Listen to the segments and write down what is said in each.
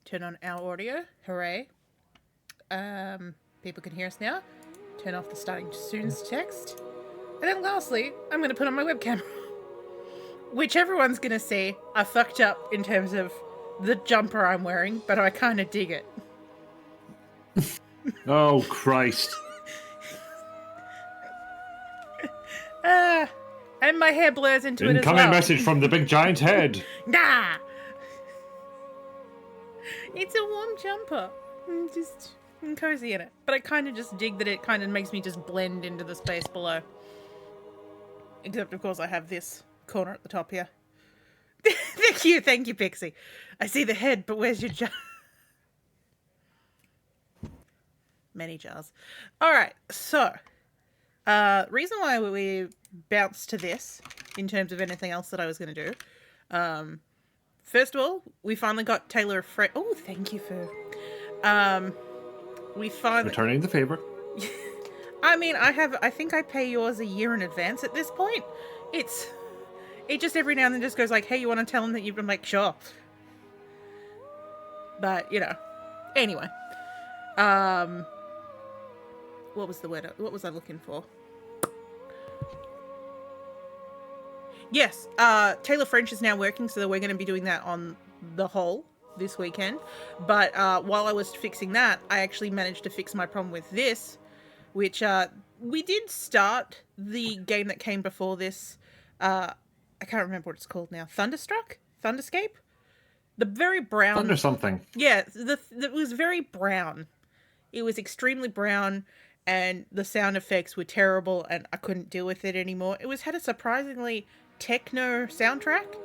Turn on our audio. Hooray. People can hear us now. Turn off the starting students text. And then lastly, I'm going to put on my webcam. Which everyone's going to see. I fucked up in terms of the jumper I'm wearing, but I kind of dig it. Oh, Christ. And my hair blurs into it as well. Incoming message from the big giant head. Nah! It's a warm jumper. I'm cozy in it. But I kind of just dig that it kind of makes me just blend into the space below. Except, of course, I have this corner at the top here. Thank you, Pixie. I see the head, but where's your jar? Many jars. Alright, so... reason why we bounced to this, in terms of anything else that I was going to do, first of all, we finally got Taylor Fred. Oh, thank you for... we finally... Returning the favor. I mean, I think I pay yours a year in advance at this point. It just every now and then just goes like, hey, you want to tell them that you've been like, sure. But, you know. Anyway. What was the word? What was I looking for? Yes, Taylor French is now working, so we're going to be doing that on the whole this weekend. But while I was fixing that, I actually managed to fix my problem with this, which we did start the game that came before this. I can't remember what it's called now. Thunderscape? The very brown... Thunder something. Yeah, it was very brown. It was extremely brown, and the sound effects were terrible, and I couldn't deal with it anymore. It had a surprisingly techno soundtrack.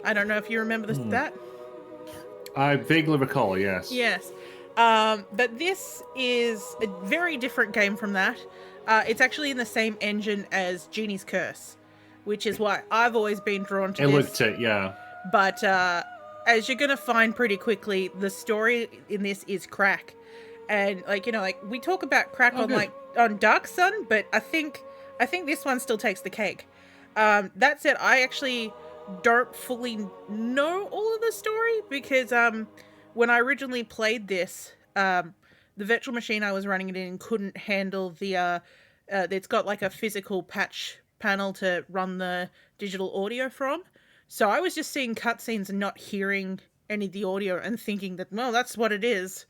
I don't know if you remember that. I vaguely recall, yes. Yes. But this is a very different game from that. It's actually in the same engine as Genie's Curse, which is why I've always been drawn to this. It looked it, yeah. But as you're going to find pretty quickly, the story in this is crack. And, we talk about crack on Dark Sun, but I think this one still takes the cake. That said, I actually don't fully know all of the story because when I originally played this, the virtual machine I was running it in couldn't handle the... it's got like a physical patch panel to run the digital audio from. So I was just seeing cutscenes and not hearing any of the audio and thinking that, well, that's what it is.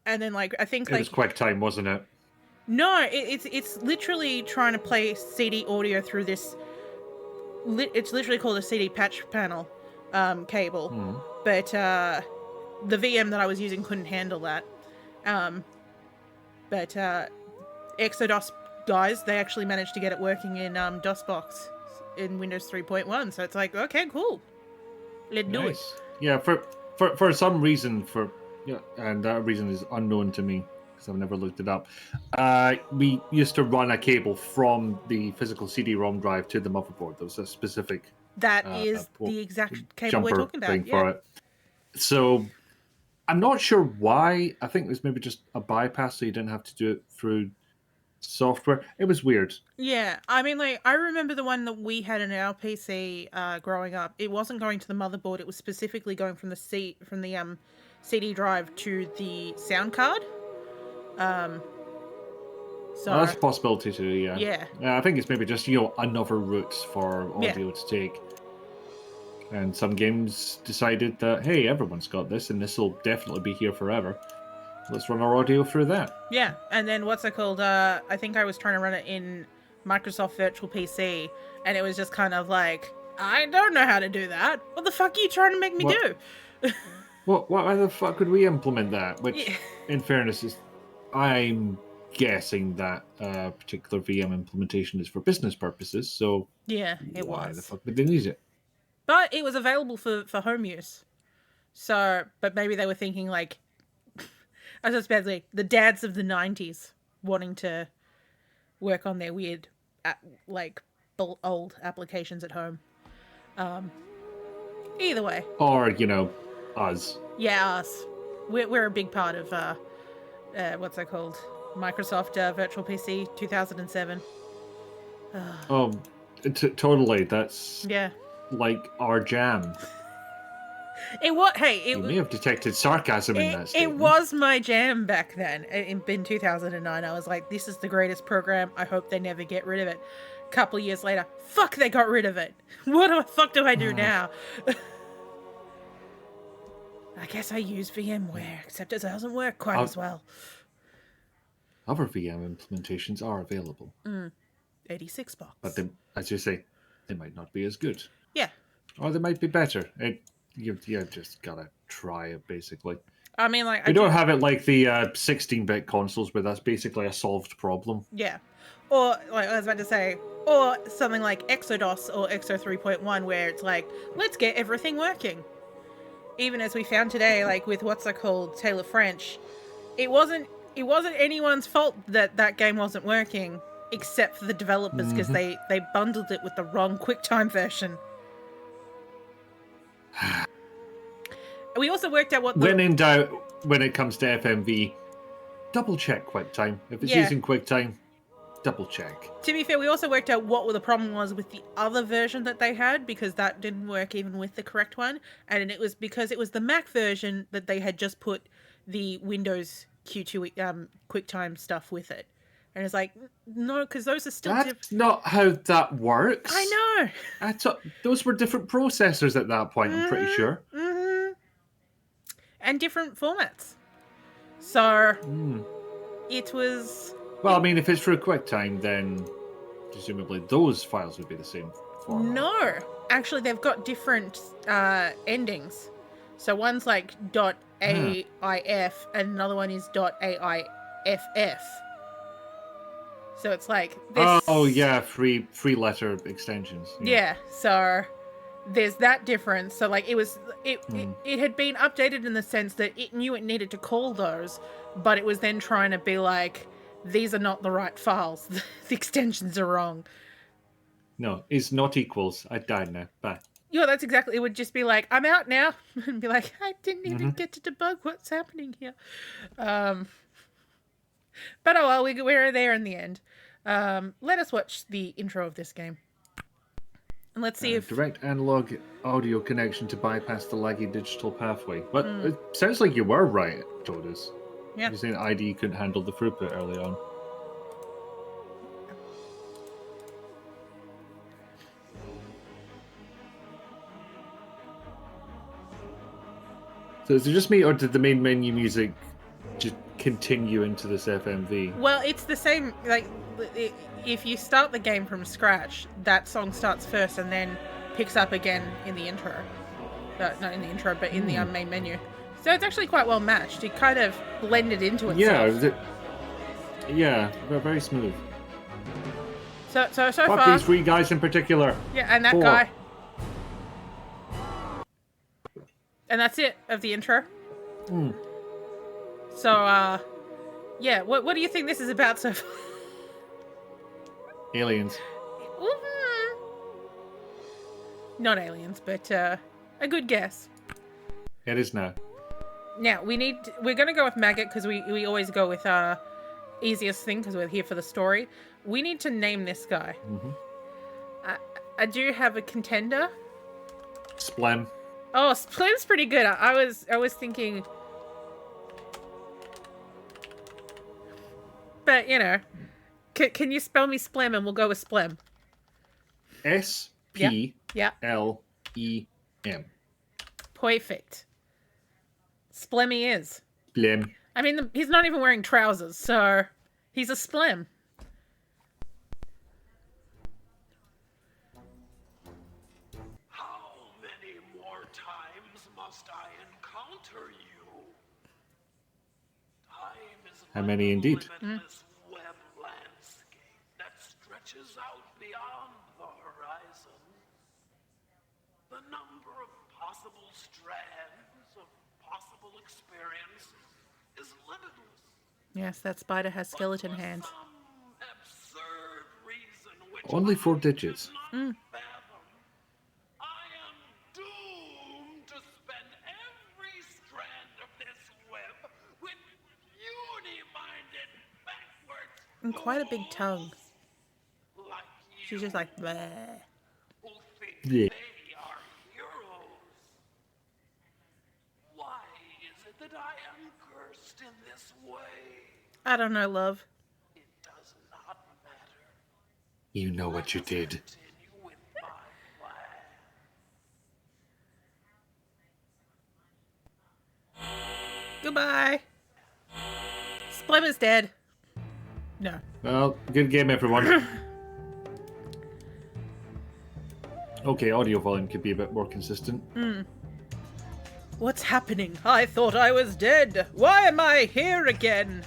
And then, I think, It was QuickTime, wasn't it? No, it's literally trying to play CD audio through this... It's literally called a CD patch panel cable. But the VM that I was using couldn't handle that. But Exodus guys, they actually managed to get it working in DOSBox in Windows 3.1. So it's like, okay, cool. Let's do it. Yeah, for some reason, and that reason is unknown to me because I've never looked it up. We used to run a cable from the physical CD-ROM drive to the motherboard. There was a specific that is the exact cable we're talking about. For it. So I'm not sure why. I think it was maybe just a bypass, so you didn't have to do it through software. It was weird. Yeah, I mean, I remember the one that we had in our PC growing up. It wasn't going to the motherboard. It was specifically going from the CD drive to the sound card. So that's a possibility too, yeah. Yeah. I think it's maybe just, another route for audio to take. And some games decided that, hey, everyone's got this, and this will definitely be here forever. Let's run our audio through that. Yeah, and then what's it called? I think I was trying to run it in Microsoft Virtual PC, and it was just kind of like, I don't know how to do that. What the fuck are you trying to make me do? Why the fuck could we implement that? Which, in fairness, I'm guessing that particular VM implementation is for business purposes, so... Yeah, it was. Why the fuck would they need it? But it was available for home use. So, but maybe they were thinking, I was basically the dads of the 90s wanting to work on their weird, old applications at home. Either way. Or, us. Yeah, us. We're a big part of, what's that called? Microsoft Virtual PC 2007. Totally. That's yeah, like our jam. It was. Hey, You may have detected sarcasm in that it statement. was my jam back then. In 2009, I was like, "This is the greatest program. I hope they never get rid of it." A couple of years later, fuck, they got rid of it. What the fuck do I do now? I guess I use VMware, except it doesn't work quite as well. Other VM implementations are available. 86 bucks. But they, as you say, they might not be as good. Yeah. Or they might be better. You just gotta try it, basically. I mean, like... We don't have it like the 16-bit consoles, where that's basically a solved problem. Yeah. Or, like I was about to say, or something like Exodus or Exo 3.1, where it's like, let's get everything working. Even as we found today, like with what's it called, Taylor French, it wasn't anyone's fault that game wasn't working, except for the developers, because they bundled it with the wrong QuickTime version. We also worked out what when in doubt, when it comes to FMV, double check QuickTime. If it's using QuickTime, double check. To be fair, we also worked out what the problem was with the other version that they had, because that didn't work even with the correct one, and it was because it was the Mac version that they had just put the Windows Q2 QuickTime stuff with it. And it's like, no, because those are still... That's not how that works. I know. Those were different processors at that point, I'm pretty sure. And different formats. So, it was... Well, I mean, if it's through QuickTime, then presumably those files would be the same format. No. Actually, they've got different endings. So one's like .aif and another one is .aiff. So it's like this... Oh yeah, three letter extensions. Yeah, so there's that difference. So like it had been updated in the sense that it knew it needed to call those, but it was then trying to be like, these are not the right files. The extensions are wrong. No, it's not equals. I died now. Bye. Yeah, that's exactly... It would just be like, I'm out now. And be like, I didn't even get to debug what's happening here. But oh well, we're there in the end. Let us watch the intro of this game. And let's see if... Direct analog audio connection to bypass the laggy digital pathway. But it sounds like you were right, Todas. Yeah. You're saying IDE couldn't handle the throughput early on. So is it just me, or did the main menu music just continue into this FMV? Well, it's the same. Like, if you start the game from scratch, that song starts first and then picks up again in the intro. Not in the intro, but in the main menu. So it's actually quite well matched. It kind of blended into itself. Yeah, very smooth. So Fuck far, these three guys in particular. yeah, and that 4. guy. And that's it of the intro. So, yeah, what do you think this is about so far? Aliens. Not aliens, but a good guess. It is now. Now, we're going to go with Maggot because we always go with easiest thing because we're here for the story. We need to name this guy. I do have a contender. Splem. Oh, Splem's pretty good. I was thinking... But, you know, can you spell me Splem and we'll go with Splem? S-P-L-E-M. Perfect. Splemmy is. Splem. I mean, he's not even wearing trousers, so he's a Splem. How many more times must I encounter you? Time is How many indeed? limitless web landscape that stretches out beyond the horizon. The number of possible strands of possible experience is limitless. Yes, that spider has skeleton For hands. some absurd reason which Only 4 I digits. cannot fathom, I am doomed to spend every strand of this web with puny-minded backwards And quite a big tongue. fools like She's you just like, bleh. who think Yeah. they are heroes. that I am cursed in this way. I don't know, love. It does not matter. You know what you did. Continue with my plan. Goodbye. Splem is dead. No. Well, good game, everyone. Okay, audio volume could be a bit more consistent. What's happening? I thought I was dead. Why am I here again?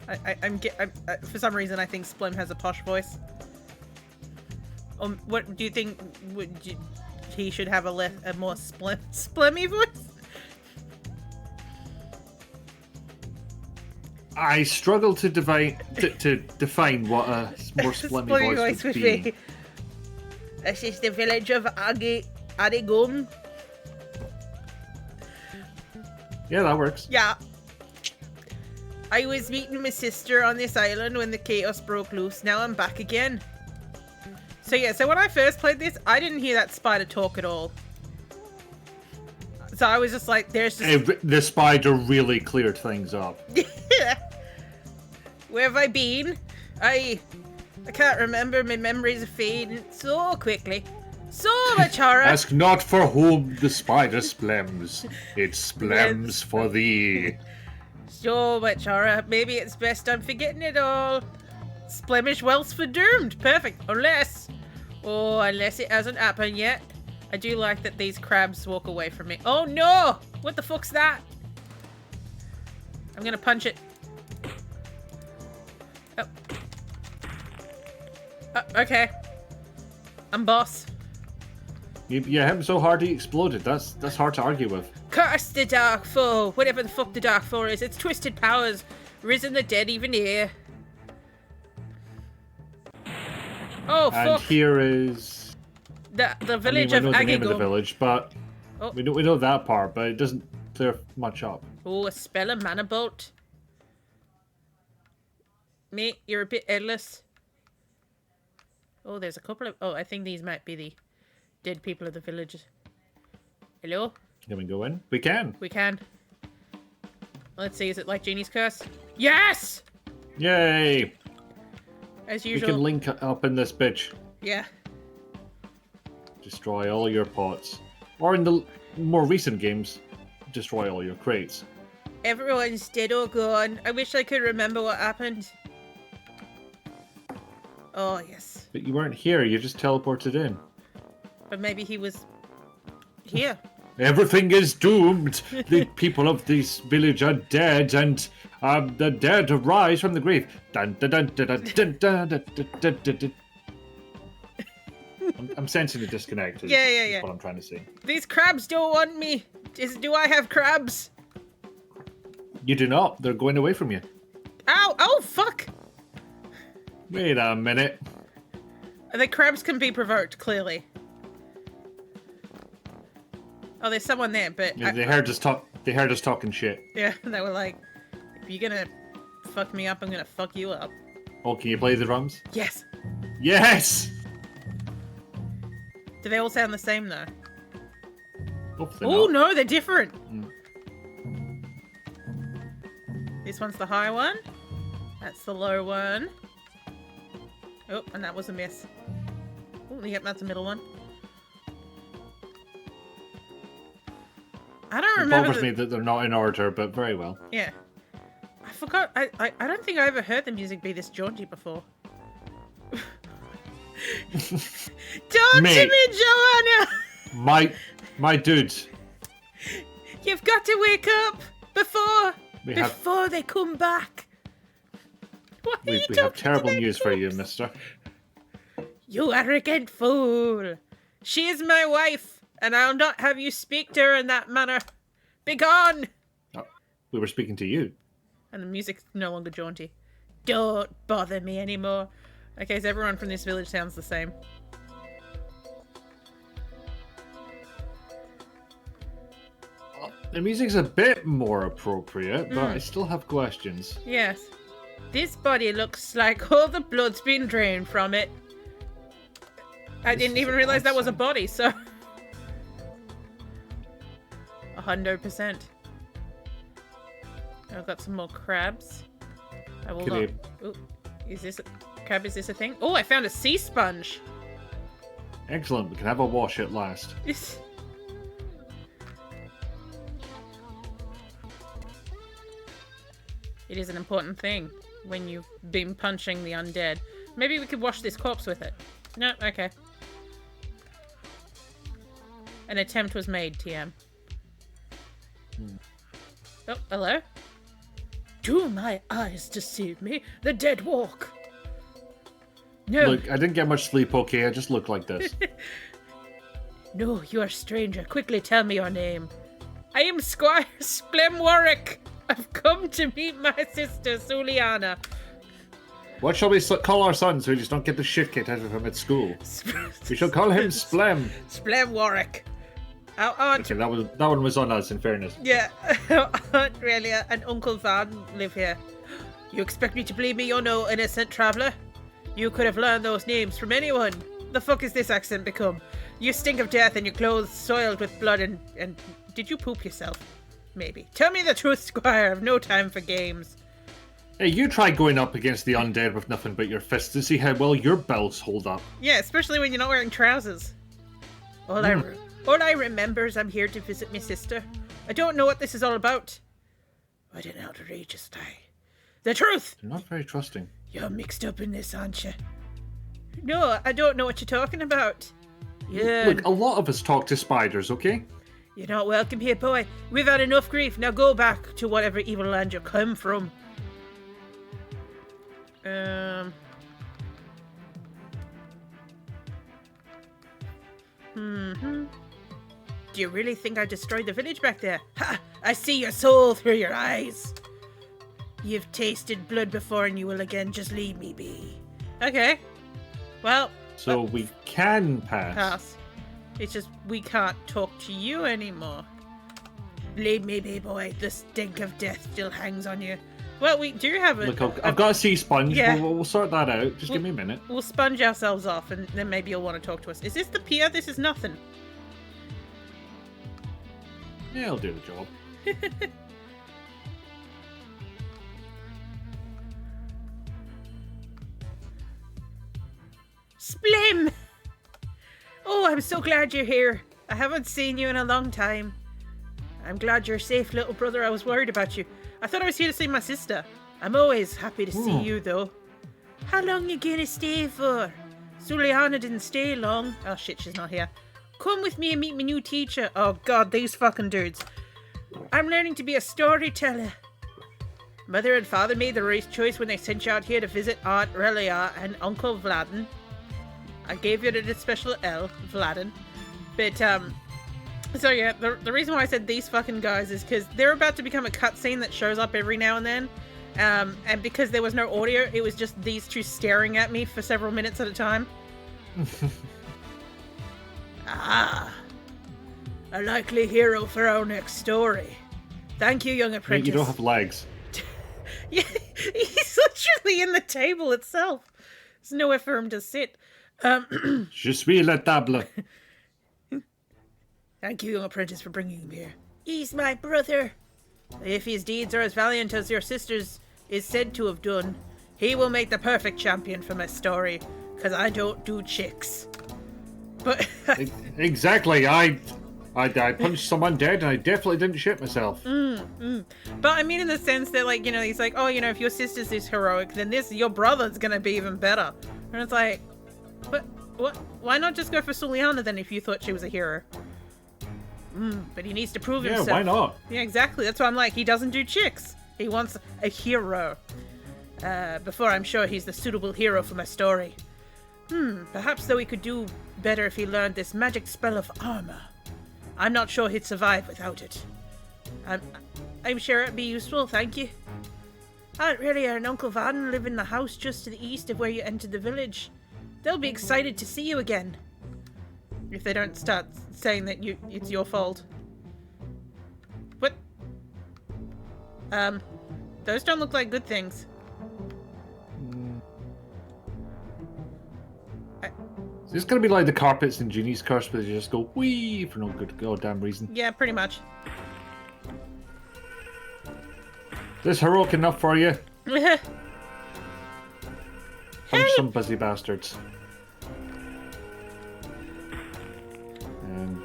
I'm for some reason I think Splem has a posh voice. What do you think? He should have a more Splemmy voice? I struggle to define what a more splemmy voice would be. This is the village of Adigum. Yeah, that works. Yeah. I was meeting my sister on this island when the chaos broke loose. Now I'm back again. So yeah, so when I first played this, I didn't hear that spider talk at all. So I was just like, there's just... The spider really cleared things up. Where have I been? I can't remember. My memories are fading so quickly. So much horror. Ask not for whom the spider splems. It splems for thee. So much horror. Maybe it's best I'm forgetting it all. Splemish wealth's for doomed. Perfect. Unless it hasn't happened yet. I do like that these crabs walk away from me. Oh no! What the fuck's that? I'm gonna punch it. Oh. Okay. I'm boss. You hit him so hard he exploded. That's hard to argue with. Curse the dark foe! Whatever the fuck the dark foe is, its twisted powers, risen the dead even here. Oh fuck! And here is the village of we know the name of the Agigum. village, but Oh. we know that part, but it doesn't clear much up. Oh, a spell of mana bolt. Mate, you're a bit headless. Oh, there's a couple of... Oh, I think these might be the dead people of the village. Hello? Can we go in? We can. We can. Let's see, is it like Genie's Curse? Yes! Yay! As We usual. can link up in this bitch. Yeah. Destroy all your pots. Or in the more recent games, destroy all your crates. Everyone's dead or gone. I wish I could remember what happened. Oh, yes. But you weren't here, you just teleported in. But maybe he was here. Everything is doomed. The people of this village are dead, and the dead arise from the grave. Dun, dun, dun, dun, dun, dun, dun, dun, dun, dun, dun. I'm sensing a disconnect. Yeah. Is what I'm trying to say. These crabs don't want me. Do I have crabs? You do not. They're going away from you. Ow! Oh, fuck! Wait a minute. The crabs can be provoked, clearly. Oh, there's someone there, but... They heard us talk. They heard us talking shit. Yeah, they were like, if you're gonna fuck me up, I'm gonna fuck you up. Oh, can you play the drums? Yes! Yes! Do they all sound the same, though? Hopefully Oh, not. no, they're different! This one's the high one. That's the low one. Oh, and that was a miss. Oh, yep, that's the middle one. I don't It remember. bothers me that they're not in order, but very well. Yeah. I forgot. I don't think I ever heard the music be this jaunty before. Talk to Mate. me, Joanna! My dudes. You've got to wake up before We have they come back. Why are we you have talking to terrible their news for you, corpse? mister. You arrogant fool! She is my wife, and I'll not have you speak to her in that manner. Begone! Oh, we were speaking to you. And the music's no longer jaunty. Don't bother me anymore. Okay, so everyone from this village sounds the same. The music's a bit more appropriate, but I still have questions. Yes. This body looks like all the blood's been drained from it. I didn't is even a realize bad that was a sign. body, so... 100%. I've got some more crabs. I will Could not. Ooh, is this a crab? Is this a thing? Oh, I found a sea sponge. Excellent. We can have a wash at last. It is an important thing when you've been punching the undead. Maybe we could wash this corpse with it. No, okay. An attempt was made, TM. Oh, hello? Do my eyes deceive me? The dead walk. No. Look, I didn't get much sleep, okay? I just look like this. No, you are a stranger. Quickly tell me your name. I am Squire Splem Warwick. I've come to meet my sister, Suliana. What shall we call our son so we just don't get the shit kicked out of him at school? We shall call him Splem. Splem Warwick. Our aunt... Okay, that one was on us, in fairness. Yeah, Aunt Relia and Uncle Van live here. You expect me to believe me you're no innocent traveller? You could have learned those names from anyone. The fuck is this accent become? You stink of death and your clothes soiled with blood and... Did you poop yourself? Maybe. Tell me the truth, Squire. I've no time for games. Hey, you try going up against the undead with nothing but your fists and see how well your belts hold up. Yeah, especially when you're not wearing trousers. All I remember is I'm here to visit my sister. I don't know what this is all about. What an outrageous lie. The truth! You're not very trusting. You're mixed up in this, aren't you? No, I don't know what you're talking about. Yeah. Look, a lot of us talk to spiders, okay? You're not welcome here, boy. We've had enough grief. Now go back to whatever evil land you come from. Do you really think I destroyed the village back there? Ha! I see your soul through your eyes. You've tasted blood before and you will again. Just leave me be. Okay. Well. So we can pass. Pass. It's just we can't talk to you anymore. Leave me be, boy. The stink of death still hangs on you. Well, we do have a... Look, I've got a sea sponge. Yeah. We'll sort that out. Just give me a minute. We'll sponge ourselves off and then maybe you'll want to talk to us. Is this the pier? This is nothing. Yeah, I'll do the job. Splim! Oh, I'm so glad you're here. I haven't seen you in a long time. I'm glad you're safe, little brother. I was worried about you. I thought I was here to see my sister. I'm always happy to see you, though. How long you gonna stay for? Suliana didn't stay long. Oh shit, she's not here. Come with me and meet my new teacher. Oh god, these fucking dudes. I'm learning to be a storyteller. Mother and father made the right choice when they sent you out here to visit Aunt Relia and Uncle Vladen. I gave you the special L, Vladen. But, so yeah, the reason why I said these fucking guys is because they're about to become a cutscene that shows up every now and then. And because there was no audio, it was just these two staring at me for several minutes at a time. Ah, a likely hero for our next story. Thank you, young apprentice. You don't have legs. Yeah, he's literally in the table itself. There's nowhere for him to sit. Je suis la table. Thank you, young apprentice, for bringing him here. He's my brother. If his deeds are as valiant as your sister's is said to have done, he will make the perfect champion for my story, because I don't do chicks. But Exactly. I punched someone dead and I definitely didn't shit myself. But I mean in the sense that, like, you know, he's like, oh, you know, if your sister's this heroic, then your brother's gonna be even better. And it's like, but what? Why not just go for Suliana then if you thought she was a hero? But he needs to prove himself. Yeah, why not? Yeah, exactly. That's why I'm like, he doesn't do chicks. He wants a hero. Before I'm sure he's the suitable hero for my story. Perhaps though he could do better if he learned this magic spell of armor. I'm not sure he'd survive without it. I'm sure it'd be useful, thank you. Aunt Relia and Uncle Van live in the house just to the east of where you entered the village. They'll be excited to see you again. If they don't start saying that it's your fault. What? Those don't look like good things. Is this gonna be like the carpets in Genie's Curse where you just go wee for no good goddamn reason? Yeah, pretty much. This heroic enough for you? Help! Punch some busy bastards. And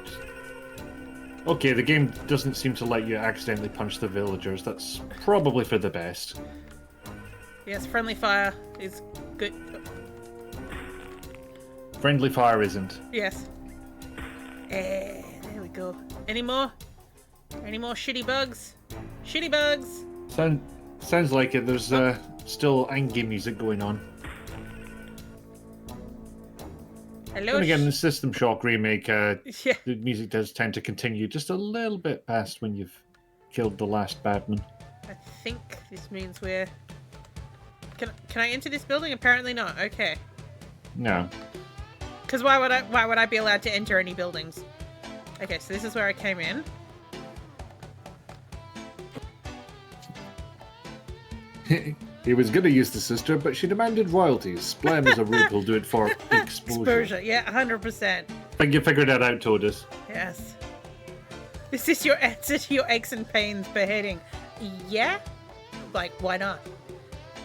okay, the game doesn't seem to let you accidentally punch the villagers. That's probably for the best. Yes, friendly fire is good. Friendly fire isn't. Yes. There we go. Any more? Any more shitty bugs? Shitty bugs! Sounds like it. There's still Angie music going on. Hello. And again, in the System Shock remake, Yeah. the music does tend to continue just a little bit past when you've killed the last badman. I think this means we're. Can I enter this building? Apparently not. Okay. No. Because why would I be allowed to enter any buildings? Okay, so this is where I came in. He was going to use the sister, but she demanded royalties. Splem is a rube who'll do it for exposure. Exposure, yeah, 100%. I think you figured that out, Todus. Yes. This is your aches and pains beheading. Yeah? Like, why not?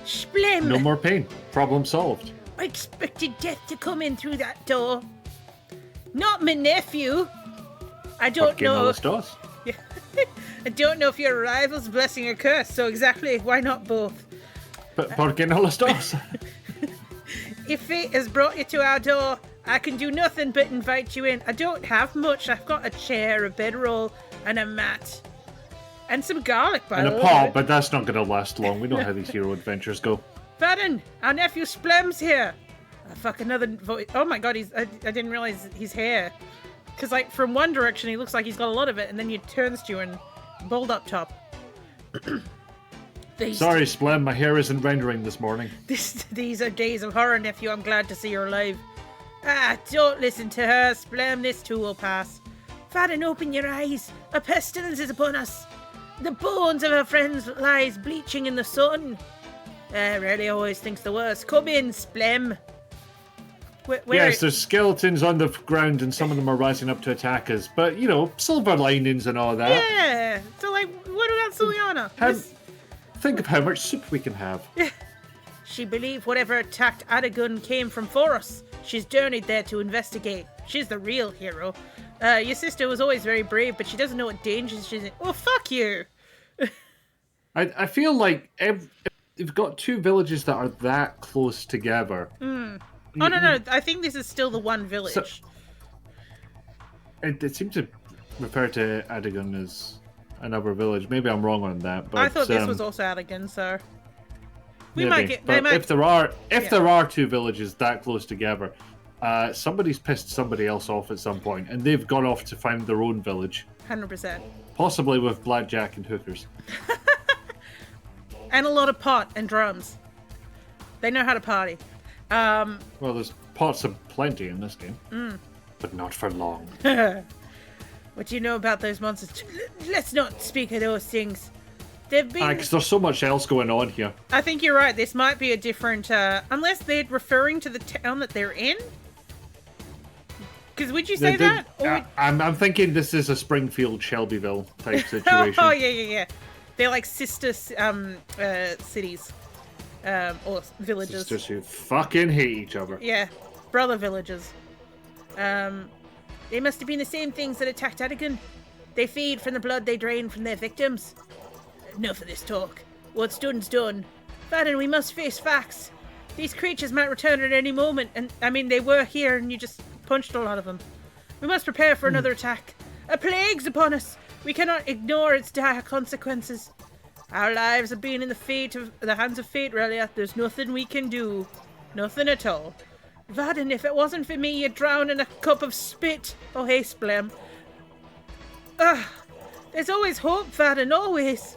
Splem! No more pain. Problem solved. I expected death to come in through that door. Not my nephew. I don't know. Yeah. I don't know if your arrival's blessing or curse, so exactly, why not both? But ¿por qué no los dos? If fate has brought you to our door, I can do nothing but invite you in. I don't have much. I've got a chair, a bedroll, and a mat. And some garlic, by And the a way. pot, but that's not going to last long. We know how these hero adventures go. Vadden, our nephew Splem's here. Oh, fuck, another voice. Oh my god, I didn't realize his hair. Because, like, from one direction, he looks like he's got a lot of it, and then he turns to you and bald up top. Sorry, Splem, my hair isn't rendering this morning. These are days of horror, nephew. I'm glad to see you're alive. Ah, don't listen to her, Splem. This too will pass. Vadden, open your eyes. A pestilence is upon us. The bones of our friends lies bleaching in the sun. Rarely always thinks the worst. Come in, Splem. Where Yes, there's skeletons on the ground and some of them are rising up to attack us. But, you know, silver linings and all that. Yeah. So, like, what about Suliana? Think of how much soup we can have. She believed whatever attacked Adagun came from Foros. She's journeyed there to investigate. She's the real hero. Your sister was always very brave, but she doesn't know what dangers she's in. Well, fuck you. I feel like you've got two villages that are that close together. Oh, no. I think this is still the one village. So, it seems to refer to Adagun as another village. Maybe I'm wrong on that. But I thought this was also Adagun, so... We maybe. might get... But if there are two villages that close together, somebody's pissed somebody else off at some point, and they've gone off to find their own village. 100%. Possibly with blackjack and hookers. And a lot of pot and drums. They know how to party. Well, there's pots of plenty in this game. But not for long. What do you know about those monsters? Let's not speak of those things. They've been... Because there's so much else going on here. I think you're right. This might be a different... unless they're referring to the town that they're in? Because would you say that? Or I'm thinking this is a Springfield, Shelbyville type situation. Oh, yeah. They're like sister cities. Or villages. Sisters who fucking hate each other. Yeah. Brother villages. They must have been the same things that attacked Adagun. They feed from the blood they drain from their victims. Enough of this talk. What's done's done. Vadden, we must face facts. These creatures might return at any moment, and I mean, they were here and you just punched a lot of them. We must prepare for another attack. A plague's upon us. We cannot ignore its dire consequences. Our lives have been in the hands of fate, Relia. There's nothing we can do. Nothing at all. Vadden, if it wasn't for me, you'd drown in a cup of spit. Oh, hey, Splem. There's always hope, Vadden, always.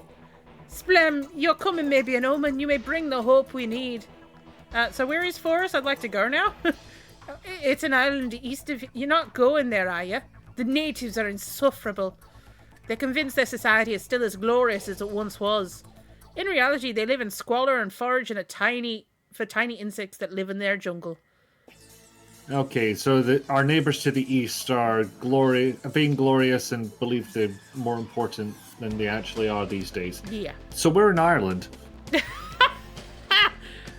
Splem, your coming may be an omen. You may bring the hope we need. So where is Forest? I'd like to go now. It's an island east of... You're not going there, are you? The natives are insufferable. They're convinced their society is still as glorious as it once was. In reality, they live in squalor and forage for tiny insects that live in their jungle. Okay, so our neighbors to the east are vainglorious and believe they're more important than they actually are these days. Yeah. So we're in Ireland.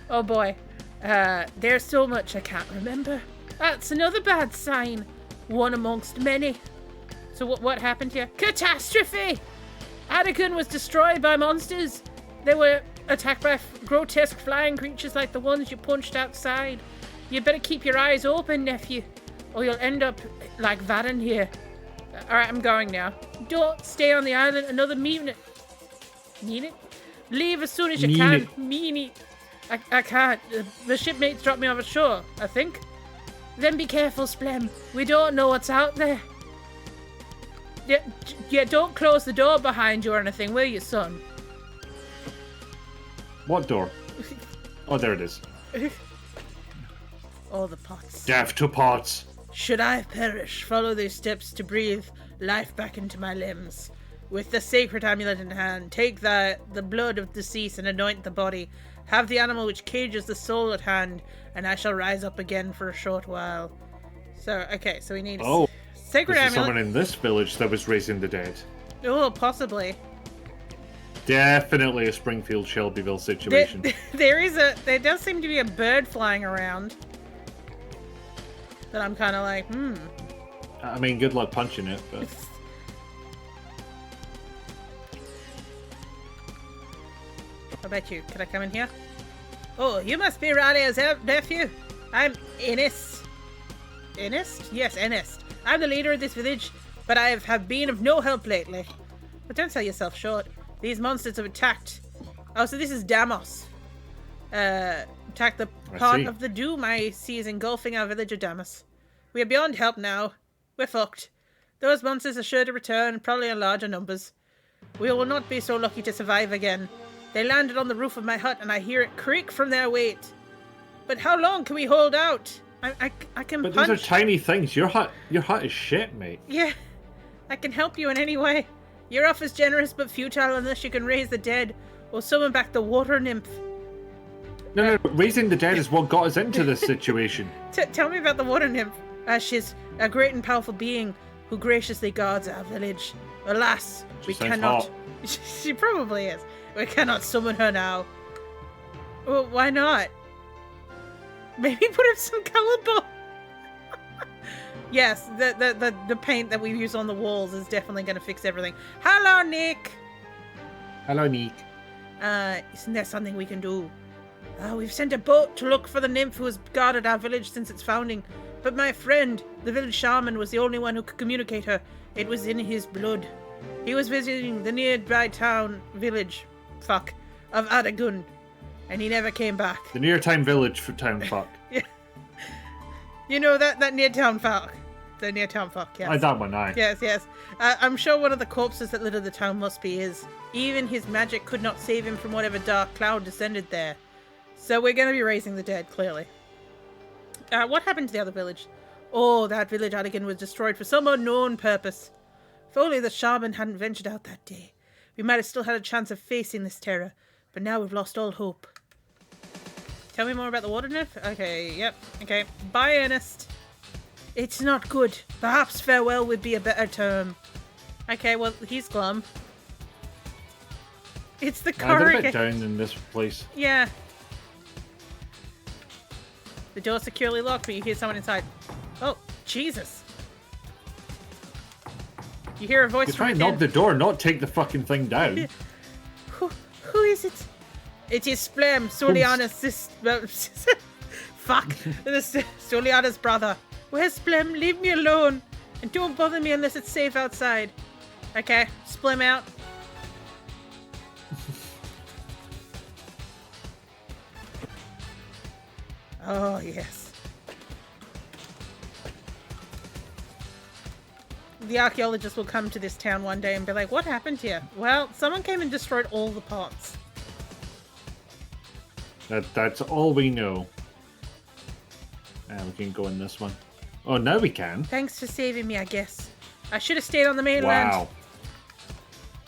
Oh boy. There's so much I can't remember. That's another bad sign. One amongst many. So what happened here? Catastrophe! Adagun was destroyed by monsters. They were attacked by grotesque flying creatures like the ones you punched outside. You better keep your eyes open, nephew, or you'll end up like Vaden here. Alright, I'm going now. Don't stay on the island another minute. Minute? Leave as soon as you can. Meanie. I can't. The shipmates dropped me off ashore, I think. Then be careful, Splem. We don't know what's out there. Yeah, don't close the door behind you or anything, will you, son? What door? Oh, there it is. All the pots. Death to pots. Should I perish, follow these steps to breathe life back into my limbs. With the sacred amulet in hand, take the blood of deceased and anoint the body. Have the animal which cages the soul at hand, and I shall rise up again for a short while. So, okay, so we need sacred There's amulet. someone in this village that was raising the dead. Oh, possibly. Definitely a Springfield Shelbyville situation. There does seem to be a bird flying around. That I'm kind of like, I mean, good luck punching it, but... How about you? Can I come in here? Oh, you must be Raleig's nephew. I'm Ennis. Ennis? Yes, Ennis. I'm the leader of this village, but I have been of no help lately. But don't sell yourself short. These monsters have attacked. Oh, so this is Damos. Attacked the part of the doom I see is engulfing our village of Damos. We are beyond help now. We're fucked. Those monsters are sure to return, probably in larger numbers. We will not be so lucky to survive again. They landed on the roof of my hut, and I hear it creak from their weight. But how long can we hold out? I can But punch. these are tiny things. Your hut is shit, mate. Yeah, I can help you in any way. Your offer is generous but futile unless you can raise the dead or summon back the water nymph. No, raising the dead is what got us into this situation. Tell me about the water nymph. She's a great and powerful being who graciously guards our village. Alas, we cannot. Hot. She probably is. We cannot summon her now. Well, why not? Maybe put up some colorful. Yes, the paint that we use on the walls is definitely going to fix everything. Hello, Nick. Hello, Nick. Isn't there something we can do? We've sent a boat to look for the nymph who has guarded our village since its founding. But my friend, the village shaman, was the only one who could communicate her. It was in his blood. He was visiting the nearby village of Adagun, and he never came back. The near-time village for town fuck. Yeah. You know that near town fuck. The near town fuck, yes. I that one, aye. Yes. I'm sure one of the corpses that littered the town must be his. Even his magic could not save him from whatever dark cloud descended there. So we're going to be raising the dead, clearly. What happened to the other village? Oh, that village Adagun was destroyed for some unknown purpose. If only the shaman hadn't ventured out that day, we might have still had a chance of facing this terror. But now we've lost all hope. Tell me more about the water nymph? Okay, yep. Okay. Bye, Ernest. It's not good. Perhaps farewell would be a better term. Okay, well, he's glum. It's the They're a corrugate. bit down in this place. Yeah. The door's securely locked, but you hear someone inside. Oh, Jesus. You hear a voice You from try and within. knock the door, not take the fucking thing down. Who is it? It is Splem, Soliana's sister. Fuck. Soliana's brother. Where's Splem? Leave me alone. And don't bother me unless it's safe outside. Okay, Splem out. Oh, yes. The archaeologist will come to this town one day and be like, what happened here? Well, someone came and destroyed all the pots. That's all we know. And we can go in this one. Oh, now we can. Thanks for saving me, I guess. I should have stayed on the mainland. Wow.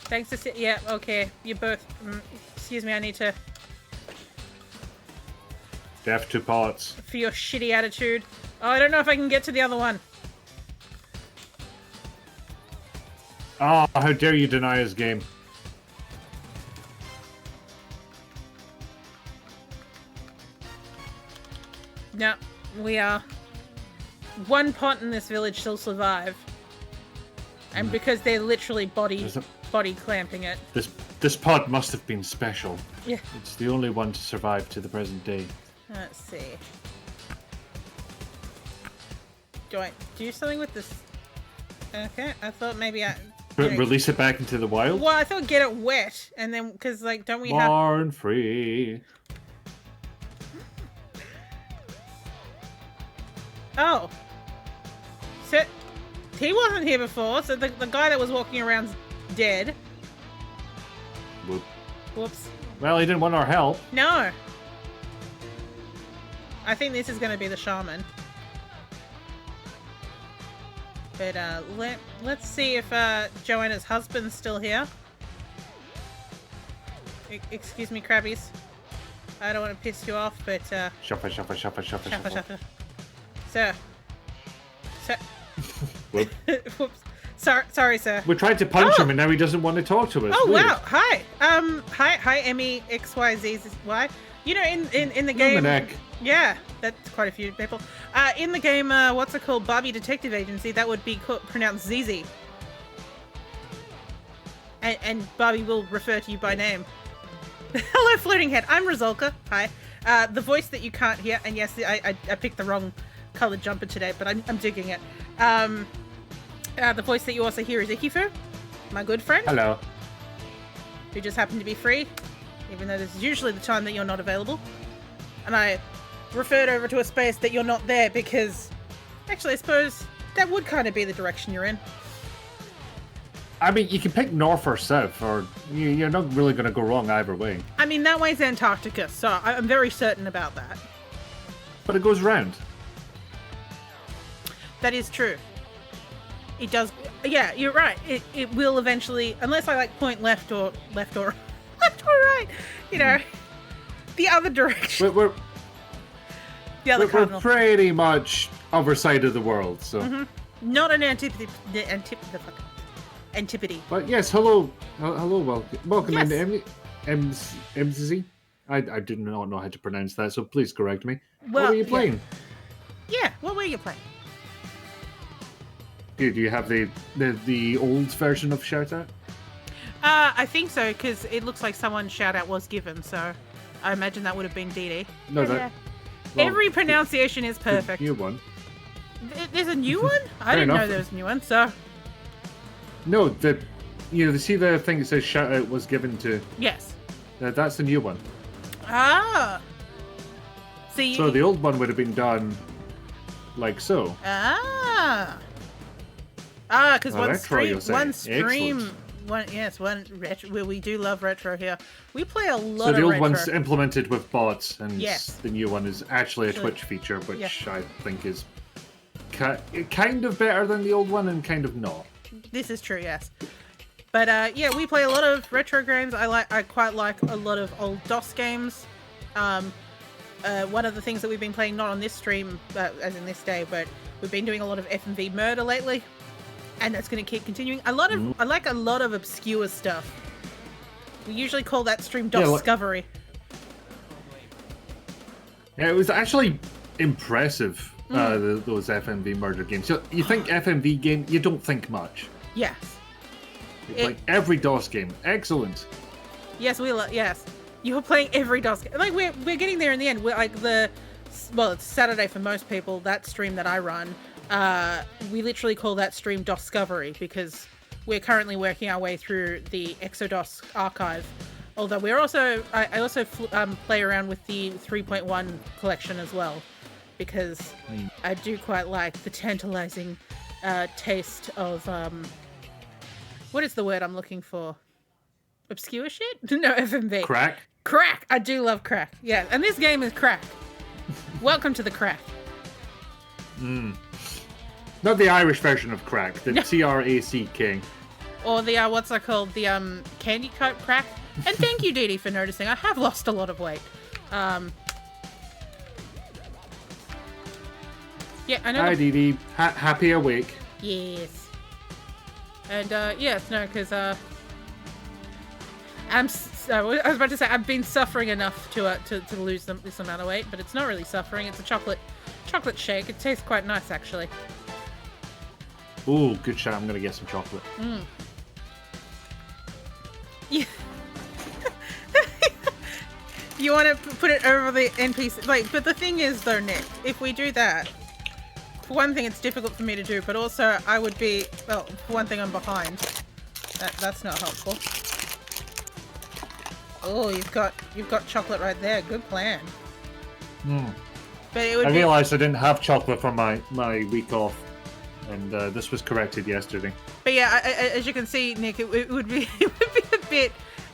Thanks for yeah, okay. You both... excuse me, I need to... Death to pots. For your shitty attitude. Oh, I don't know if I can get to the other one. Oh, how dare you deny his game? No, we are. One pot in this village shall survive. And because they're literally body clamping it. This pod must have been special. Yeah. It's the only one to survive to the present day. Let's see. Do I do something with this? Okay, I thought maybe I... Release it back into the wild? Well, I thought get it wet, and then, because, like, don't we have... Born free. Oh. So, he wasn't here before, so the guy that was walking around's dead. Whoop. Whoops. Well, he didn't want our help. No. I think this is going to be the shaman. But let's see if Joanna's husband's still here. Excuse me, Crabbies. I don't want to piss you off, but Shuffa, shuffa, shuffa, shuffa, shuffa, shuffa. shuffa. Sir. Sir. Whoop. Whoops. Sorry, sir. We tried to punch him and now he doesn't want to talk to us. Oh Weird. wow! Hi, hi, Emmy XYZY. You know, in the game, Luminac. yeah, that's quite a few people. In the game, what's it called? Barbie Detective Agency. That would be pronounced ZZ. And Barbie will refer to you by name. Hello, floating head. I'm Rizolka. Hi. The voice that you can't hear, and yes, I picked the wrong colored jumper today, but I'm digging it. The voice that you also hear is Ikifu, my good friend. Hello. Who just happened to be free, even though this is usually the time that you're not available. And I referred over to a space that you're not there because, actually, I suppose that would kind of be the direction you're in. I mean, you can pick north or south, or you're not really going to go wrong either way. I mean, that way's Antarctica, so I'm very certain about that. But it goes round. That is true. It does. Yeah, you're right. It will eventually, unless I like point left or left or right. You know, the other direction. We're Cardinal. pretty much other side of the world, so. Not an antipody. Antipody. But yes, hello, welcome Yes. into MZ. I do not know how to pronounce that, so please correct me. Well, what were you playing? Yeah, what were you playing? Do you have the old version of Shout Out? I think so, because it looks like someone's shout out was given, so I imagine that would have been Dee Dee. No, that. Well, Every pronunciation is the perfect. new one. There's a new one? I Fair didn't know enough. there was a new one, so No, see the thing that says Shout Out was given to. yes. That's the new one. Ah. See. So the old one would have been done like so. Because Well, retro, you're saying. Excellent. one retro. Well, we do love retro here. We play a lot So of the old retro. one's implemented with bots, and Yes. the new one is actually a Actually, Twitch feature, which yeah. I think is kind of better than the old one and kind of not. This is true, yes. But yeah, we play a lot of retro games. I quite like a lot of old DOS games. One of the things that we've been playing, not on this stream, as in this day, but we've been doing a lot of F&V Murder lately, and that's going to keep continuing. I like a lot of obscure stuff. We usually call that stream DOS Discovery. Yeah, it was actually impressive. Those FMV murder games. So you think FMV game, you don't think much. Yes. Like every DOS game, excellent. Yes, yes. You're playing every DOS game. Like we're getting there in the end. We're like it's Saturday for most people. That stream that I run, we literally call that stream DOScovery because we're currently working our way through the Exodus archive. Although I also play around with the 3.1 collection as well, because I do quite like the tantalizing taste of what is the word I'm looking for? Obscure shit? No, FMV. Crack? Crack! I do love crack. Yeah, and this game is crack. Welcome to the crack. Not the Irish version of crack, the TRACK. Or the, what's that called? The candy coat crack. And thank you, Dee Dee, for noticing. I have lost a lot of weight. Yeah, I know. Hi, Dee Dee. Happy awake. Yes. And yes, no, because I was about to say I've been suffering enough to lose this amount of weight, but it's not really suffering. It's a chocolate shake. It tastes quite nice, actually. Ooh, good shot. I'm gonna get some chocolate. Yeah. You want to put it over the NPC, like, but the thing is, though, Nick, if we do that, for one thing, it's difficult for me to do, but also I would be, well, for one thing, I'm behind. That's not helpful. Oh, you've got chocolate right there. Good plan. But it would I realized I didn't have chocolate for my week off, and this was corrected yesterday. But yeah, as you can see, Nick, it would be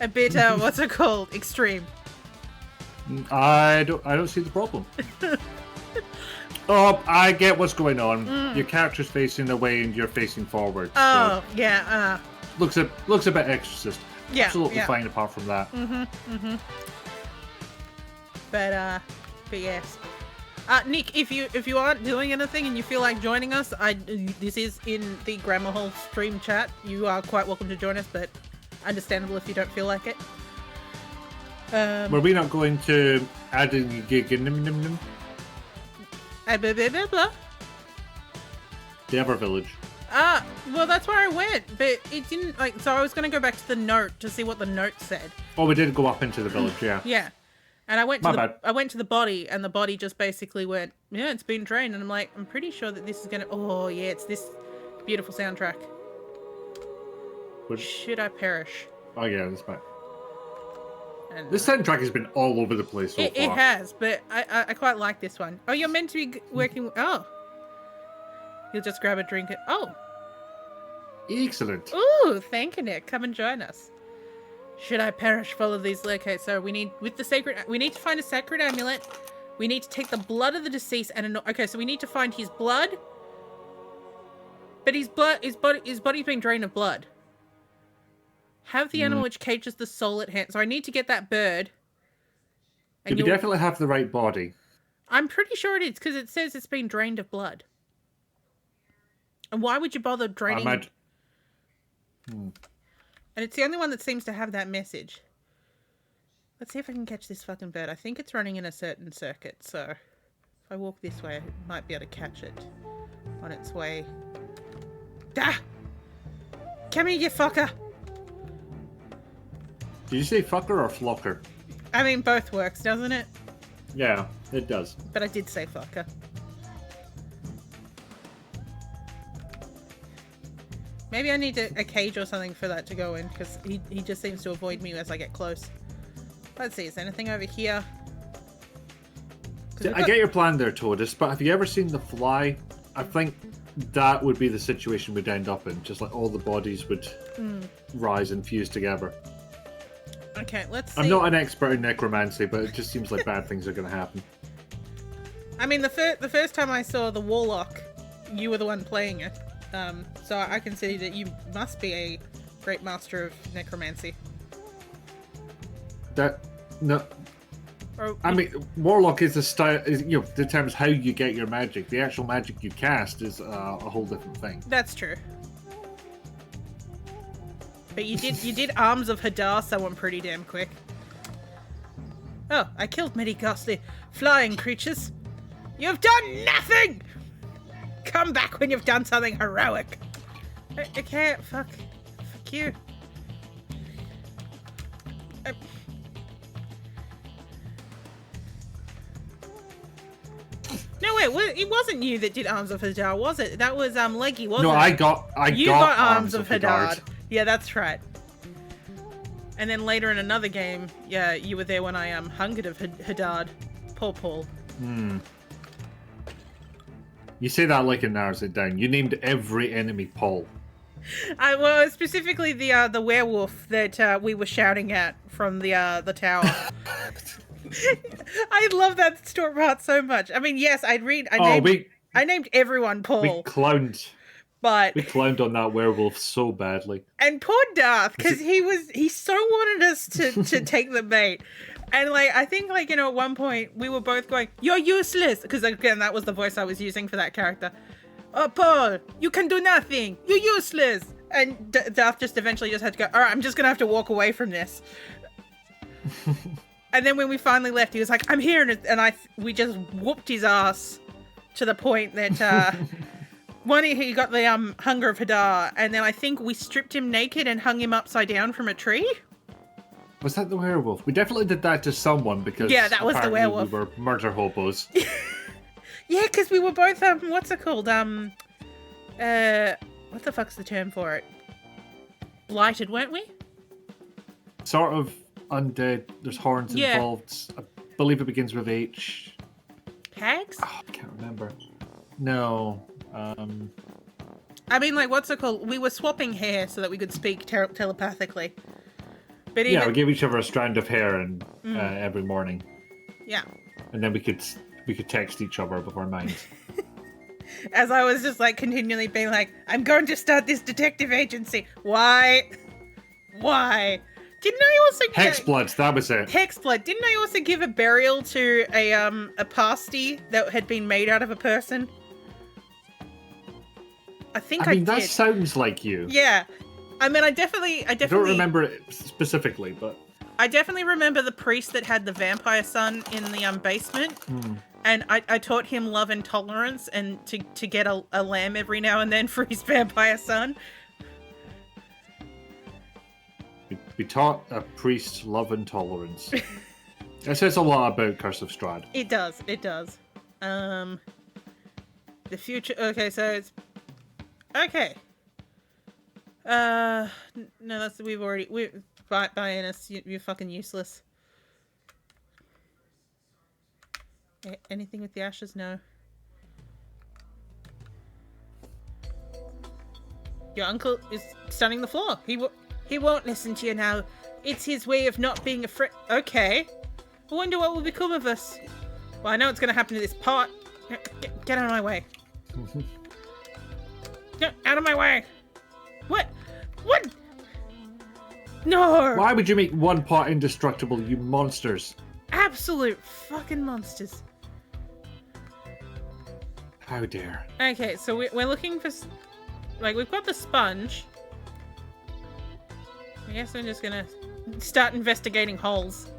a bit what's it called? Extreme. I don't see the problem. Oh, I get what's going on. Your character's facing away and you're facing forward. Oh, so yeah. looks a bit Exorcist. Yeah, Absolutely yeah. fine apart from that. But yes. Nick, if you aren't doing anything and you feel like joining us, this is in the Grammar Hall stream chat. You are quite welcome to join us, but understandable if you don't feel like it. Were we not going to add a gig in blah, blah, blah, blah, blah. Dever Village? Well, that's where I went, but it didn't, like, so I was going to go back to the note to see what the note said. Oh, we did go up into the village, yeah. Yeah. And I went bad. I went to the body, and the body just basically went, yeah, it's been drained. And I'm like, I'm pretty sure that this is going to, oh, yeah, it's this beautiful soundtrack. Should I perish? Oh, yeah, that's bad. And This soundtrack has been all over the place so far. it has, but I quite like this one. Oh, you're meant to be working, oh. You'll just grab a drink. Oh. Excellent. Ooh, thank you, Nick. Come and join us. Should I perish, follow these. Okay, so we need to find a sacred amulet. We need to take the blood of the deceased and okay, so we need to find his blood. But his body's been drained of blood. Have the animal which cages the soul at hand. So I need to get that bird. Did we definitely have the right body? I'm pretty sure it is, because it says it's been drained of blood. And why would you bother draining? And it's the only one that seems to have that message. Let's see if I can catch this fucking bird. I think it's running in a certain circuit, so if I walk this way, I might be able to catch it on its way. Ah! Come here, you fucker! Did you say fucker or flocker? I mean, both works, doesn't it? Yeah, it does. But I did say fucker. Maybe I need a cage or something for that to go in, because he just seems to avoid me as I get close. Let's see, is there anything over here? I get your plan there, Todus, but have you ever seen The Fly? I think that would be the situation we'd end up in. Just like all the bodies would rise and fuse together. Okay, let's see. I'm not an expert in necromancy, but it just seems like bad things are going to happen. I mean, the first time I saw the Warlock, you were the one playing it. So I can see that you must be a great master of necromancy. I mean, Warlock is a style. Determines how you get your magic. The actual magic you cast is a whole different thing. That's true. But you did Arms of Hadar someone pretty damn quick. Oh, I killed many ghastly flying creatures. You've done nothing! Come back when you've done something heroic. Okay, fuck you. No, wait, it wasn't you that did Arms of Hadar, was it? That was Leggy, wasn't it? No, I got Arms of Hadar. Yeah, that's right. And then later in another game, yeah, you were there when I hungered of Hadar. Poor Paul. You say that like it narrows it down. You named every enemy Paul. Well, specifically the werewolf that we were shouting at from the tower. I love that story part so much. I mean, yes, I named everyone Paul. We clowned. But We clowned on that werewolf so badly. and poor Darth, because he so wanted us to take the bait. And like I think like at one point we were both going, "You're useless," because again that was the voice I was using for that character. "Oh, Paul, you can do nothing. You're useless." And Darth just eventually just had to go, "All right, I'm just gonna have to walk away from this." And then when we finally left, he was like, "I'm here," and we just whooped his ass to the point that one, he got the hunger of Hadar, and then I think we stripped him naked and hung him upside down from a tree. Was that the werewolf? We definitely did that to someone because Yeah, that was the apparently werewolf. We were murder hobos. Yeah, because we were both what's it called? What the fuck's the term for it? Blighted, weren't we? Sort of undead. There's horns Yeah. involved. I believe it begins with H. Hags? Oh, I can't remember. No. I mean, like, what's it called? We were swapping hair so that we could speak telepathically. But Yeah, even we gave each other a strand of hair and every morning, yeah, and then we could text each other with our minds. as I was just like continually being like, "I'm going to start this detective agency." Why? Didn't I also Hexbloods, that was it. Hexblood? Didn't I also give a burial to a pasty that had been made out of a person? I think I mean, did. that sounds like you. Yeah. I mean, I definitely I don't remember it specifically, but I definitely remember the priest that had the vampire son in the basement, and I taught him love and tolerance, and to get a lamb every now and then for his vampire son. we taught a priest love and tolerance. That says a lot about Curse of Strahd. It does. The future. Okay, so it's okay. No, that's Bionus, you're fucking useless. Anything with the ashes? No. Your uncle is stunning the floor. He won't listen to you now. It's his way of not being afraid. Okay. I wonder what will become of us. Well, I know it's going to happen to this pot. Get out of my way. Get out of my way. What? No! Why would you make one pot indestructible, you monsters? Absolute fucking monsters. How dare. Okay, so we're looking for... Like, we've got the sponge. I guess I'm just gonna start investigating holes.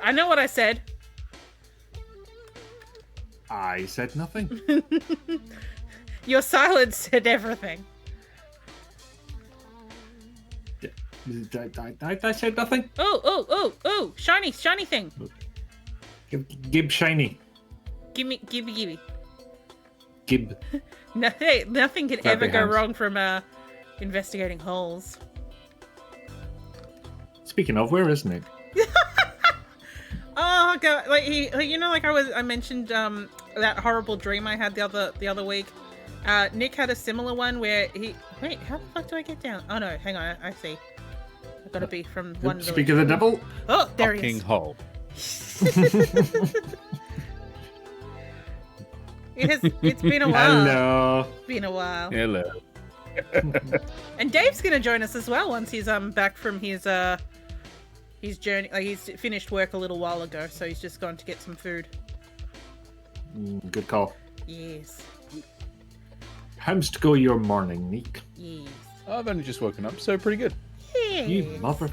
I know what I said. I said nothing. Your silence said everything. I said nothing. Oh! Shiny thing. Gib shiny. Gimme. Gib. Nothing can ever go hands. wrong from investigating holes. Speaking of, where is Nick? Oh god, like I mentioned that horrible dream I had the other week. Nick had a similar one where wait, how the fuck do I get down? Oh no, hang on, I see. I've got to be from one village. Speak of the devil. Oh, there he Fucking is. hole. It's been a while. Hello. Been a while. Hello. And Dave's gonna join us as well once he's back from his journey. Like he's finished work a little while ago, so he's just gone to get some food. Good call. Yes. How's to go your morning, Nick? Yes. I've only just woken up, so pretty good. Yes. You mother.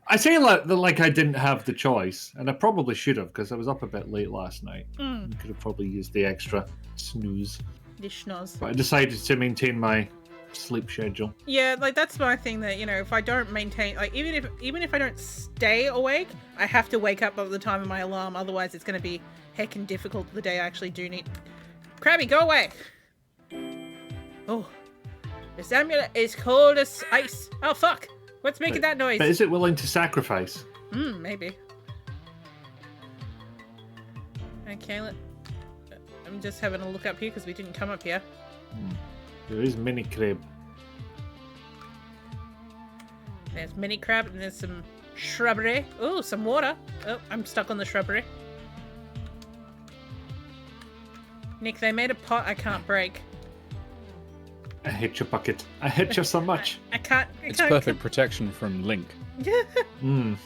I say like I didn't have the choice, and I probably should have because I was up a bit late last night. I could have probably used the extra snooze, The schnoz. but I decided to maintain my sleep schedule. Yeah, like that's my thing. That if I don't maintain, like even if I don't stay awake, I have to wake up at the time of my alarm. Otherwise, it's going to be heckin' difficult the day I actually do need. Krabby, go away. Oh, this amulet is cold as ice. Oh fuck! What's making that noise? But is it willing to sacrifice? Maybe. Okay, I'm just having a look up here because we didn't come up here. There is mini crab. There's mini crab and there's some shrubbery. Oh, some water. Oh, I'm stuck on the shrubbery. Nick, they made a pot I can't break. I hate your bucket. I hate you so much. I can't. It's perfect protection from Link. Mm.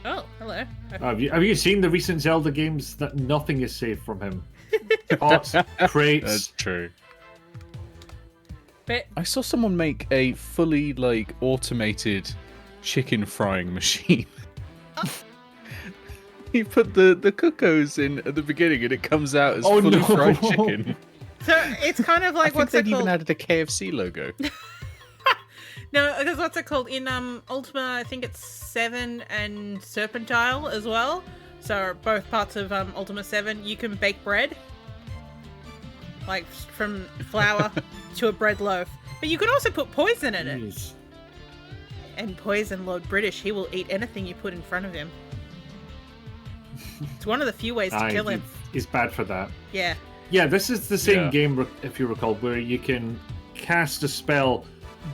Oh, hello. Have you seen the recent Zelda games? That nothing is safe from him. Pots, crates. That's true. But I saw someone make a fully automated chicken frying machine. You put the cookos in at the beginning and it comes out as fully fried chicken. so it's kind of I like think what's they'd it called? even added a KFC logo. No, because what's it called in Ultima? I think it's 7 and Serpentile as well. So both parts of Ultima 7, you can bake bread, like from flour to a bread loaf. But you can also put poison in it. Jeez. And poison Lord British, he will eat anything you put in front of him. It's one of the few ways to kill him. He's bad for that. Yeah. Yeah, this is the same Yeah. game, if you recall, where you can cast a spell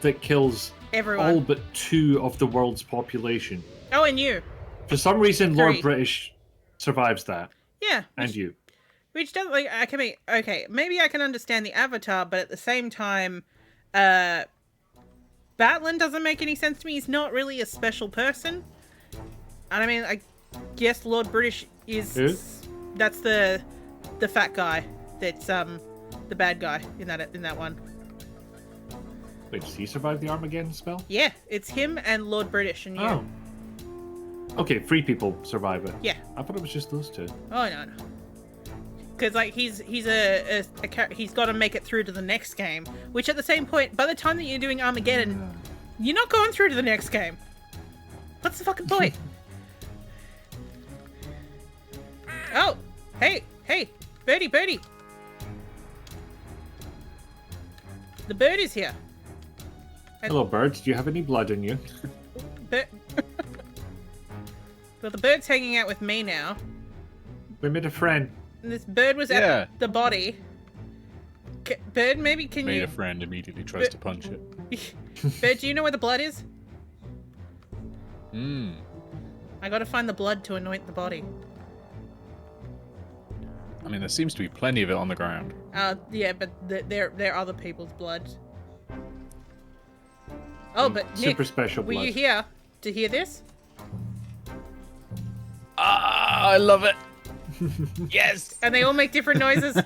that kills Everyone. all but 2 of the world's population. Oh, and you. For some reason, 3. Lord British survives that, Yeah. and you. Which doesn't like I can be okay. Maybe I can understand the Avatar, but at the same time, Batlin doesn't make any sense to me. He's not really a special person. And I mean, I guess Lord British is. Who? That's the fat guy. That's the bad guy in that one. Wait, does he survive the Armageddon spell? Yeah, it's him and Lord British and you. Oh. Okay, 3 people survive it. Yeah. I thought it was just those 2. Oh no. Because like he's got to make it through to the next game, which at the same point, by the time that you're doing Armageddon, you're not going through to the next game. What's the fucking point? Oh, hey, birdie. The bird is here. Hello, birds. Do you have any blood in you? Well, the bird's hanging out with me now. We made a friend. And this bird was Yeah. at the body. Bird, maybe can Made you... a friend immediately tries to punch it. Bird, do you know where the blood is? Hmm. I gotta find the blood to anoint the body. I mean, there seems to be plenty of it on the ground. Yeah, but they're other people's blood. Oh, but Nick, Super special were blood. you here to hear this? Ah, I love it. Yes. And they all make different noises.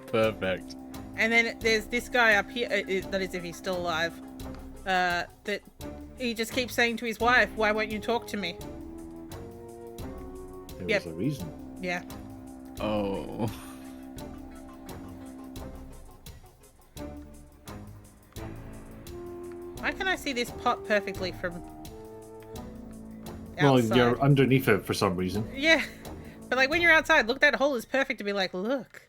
Perfect. And then there's this guy up here, that is if he's still alive, that he just keeps saying to his wife, "Why won't you talk to me?" There Yep. was a reason. Yeah. Oh. Why can I see this pot perfectly from Well, outside? you're underneath it for some reason. Yeah. But like when you're outside, look, that hole is perfect to be like, look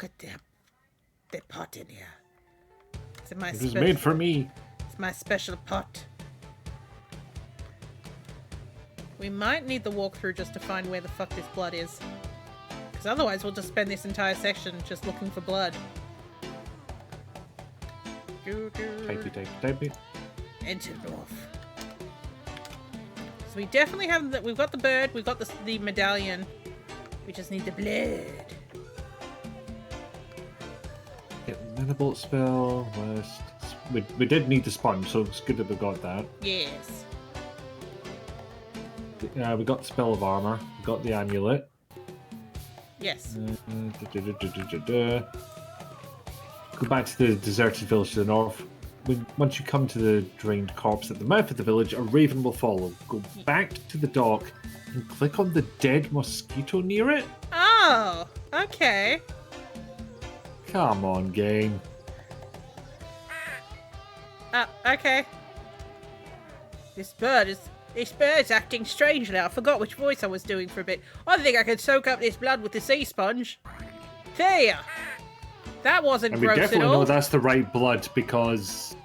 at the pot in here. It's my It was made for me. It's my special pot. We might need the walkthrough just to find where the fuck this blood is. Because otherwise we'll just spend this entire section just looking for blood. Typey. Entomorph. So we definitely have we've got the bird, we've got the medallion. We just need the blood. Get the bullet spell. West. We did need the sponge, so it's good that we got that. Yes. We got the spell of armor. We got the amulet. Yes. Go back to the deserted village to the north. Once you come to the drained corpse at the mouth of the village, a raven will follow. Go back to the dock and click on the dead mosquito near it. Oh, okay. Come on, game. Okay. This bird's acting strangely. I forgot which voice I was doing for a bit. I think I could soak up this blood with the sea sponge. There. That wasn't And we gross at definitely all. know that's the right blood because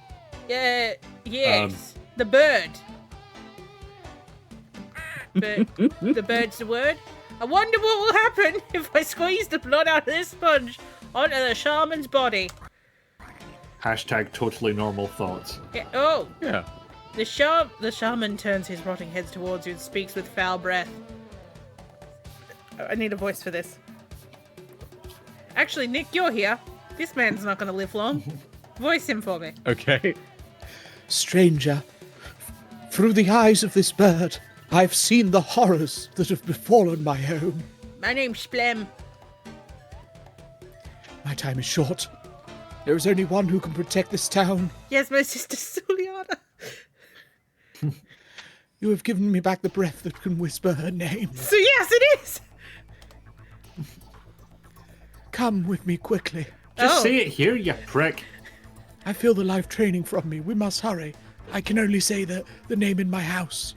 Yes. The bird. The bird's the word. I wonder what will happen if I squeeze the blood out of this sponge onto the shaman's body. hashtag totally normal thoughts. Yeah, oh, Yeah. the shaman turns his rotting head towards you and speaks with foul breath. I need a voice for this. Actually, Nick, you're here. This man's not going to live long. Voice him for me. Okay. Stranger, through the eyes of this bird, I've seen the horrors that have befallen my home. My name's Splem. My time is short. There is only one who can protect this town. Yes, my sister Suliana. You have given me back the breath that can whisper her name. So yes, it is. Come with me quickly. Just Oh. say it here, you prick. I feel the life training from me. We must hurry. I can only say the name in my house.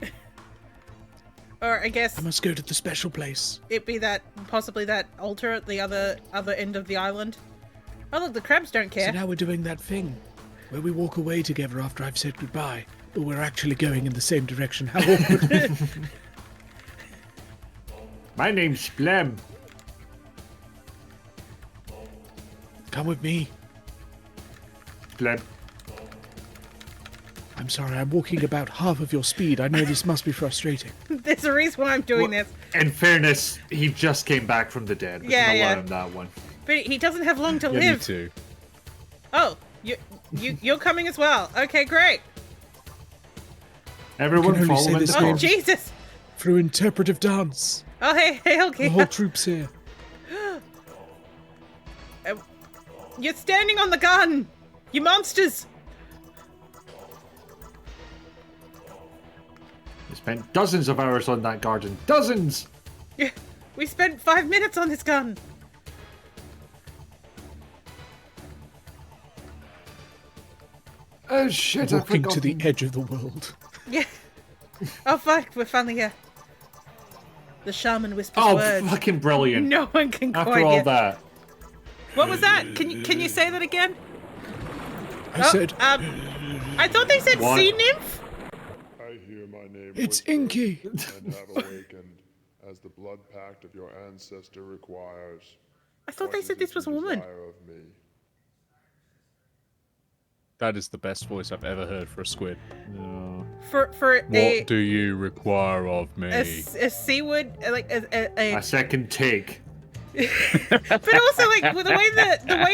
Or I guess I must go to the special place. it be that possibly that altar at the other end of the island. Oh look, the crabs don't So care. now we're doing that thing where we walk away together after I've said goodbye, but we're actually going in the same direction. How awkward. My name's Splem. Come with me. Splem. I'm sorry, I'm walking about half of your speed. I know this must be frustrating. There's a reason why I'm doing this. In fairness, he just came back from the dead. We Yeah, can allow yeah. him that one. But he doesn't have long to Yeah, me live. too. Oh, you're coming as well. Okay, great. Everyone only follow say him in this the Oh name. door. Jesus. Through interpretive dance. Oh hey, okay. The whole troop's here. You're standing on the gun. You monsters. We spent dozens of hours on that garden. Dozens! Yeah, we spent 5 minutes on this gun. Oh shit, I Walking forgot. to the edge of the world. Yeah. Oh fuck, we're finally here. The shaman whispers Oh, words. fucking brilliant. No one can After quite all hear. that. What was that? Can you say that again? I said, I thought they said What? sea nymph. I hear my name it's whispered Inky. and have awakened, as the blood pact of your ancestor requires. I thought they What said is this it was a you woman. desire of me? That is the best voice I've ever heard for a squid. For What do you require of me? a sea wood like A second take. but also like with the way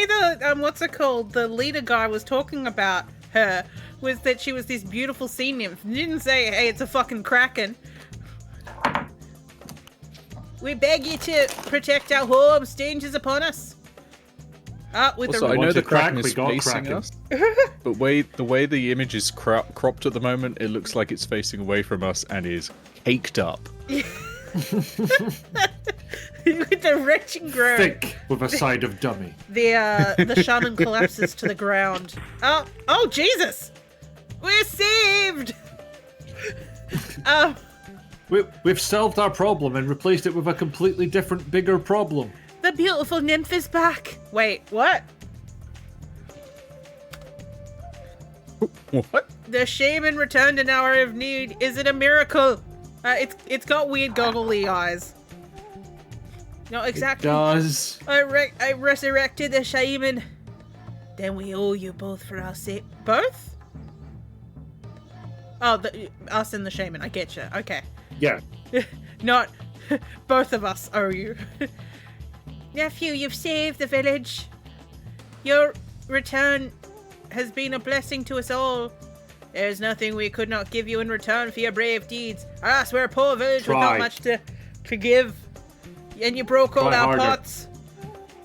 the what's it called, the leader guy was talking about her was that she was this beautiful sea nymph. He didn't say, hey, it's a fucking kraken. We beg you to protect our homes. Dangers upon us. With Also, the I know the wanted crack, Kraken we is got facing Kraken. us, but the way the image is cropped at the moment, it looks like it's facing away from us and is caked up. with the wretched groan. Thick with a side of dummy. The shaman collapses to the ground. Oh Jesus! We're saved. We've solved our problem and replaced it with a completely different, bigger problem. The beautiful nymph is back. Wait, what? What? The shaman returned in hour of need. Is it a miracle? It's got weird goggly eyes. No, exactly. Does. I resurrected the shaman. Then we owe you both for our sake. Both? Oh, us and the shaman. I get you. Okay. Yeah. Not both of us owe you. Nephew, you've saved the village. Your return has been a blessing to us all. There's nothing we could not give you in return for your brave deeds. Alas, we're a poor village with not Try. much to give. And you broke all Try our harder. pots.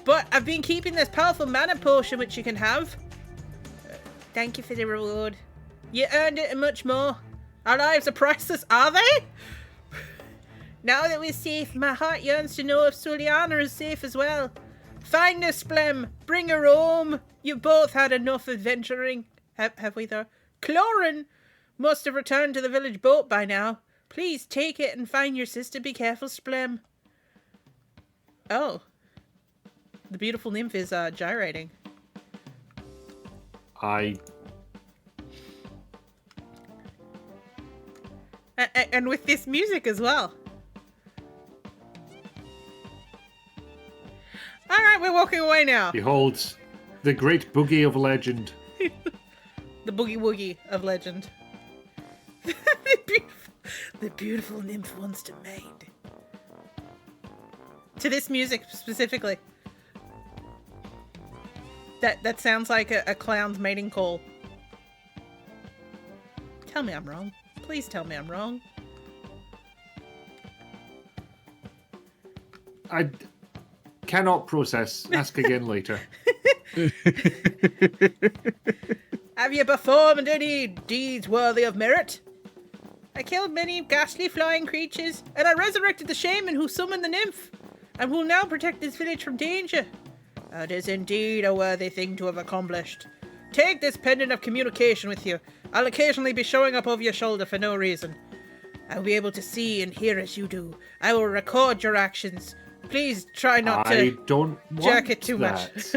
But I've been keeping this powerful mana potion which you can have. Thank you for the reward. You earned it and much more. Our lives are priceless, are they? Now that we're safe, my heart yearns to know if Suliana is safe as well. Find her, Splem. Bring her home. You both had enough adventuring. Have we though? Clorin must have returned to the village boat by now. Please take it and find your sister. Be careful, Splem. Oh. The beautiful nymph is gyrating. And with this music as well. Alright, we're walking away now. Behold, the great boogie of legend. The boogie woogie of legend. the beautiful nymph wants to maid. to this music specifically. That sounds like a clown's mating call. Tell me I'm wrong. Please tell me I'm wrong. I cannot process. Ask again later. Have you performed any deeds worthy of merit? I killed many ghastly flying creatures, and I resurrected the shaman who summoned the nymph, and will now protect this village from danger. It is indeed a worthy thing to have accomplished. Take this pendant of communication with you. I'll occasionally be showing up over your shoulder for no reason. I'll be able to see and hear as you do. I will record your actions. Please try not I to don't jerk it too much.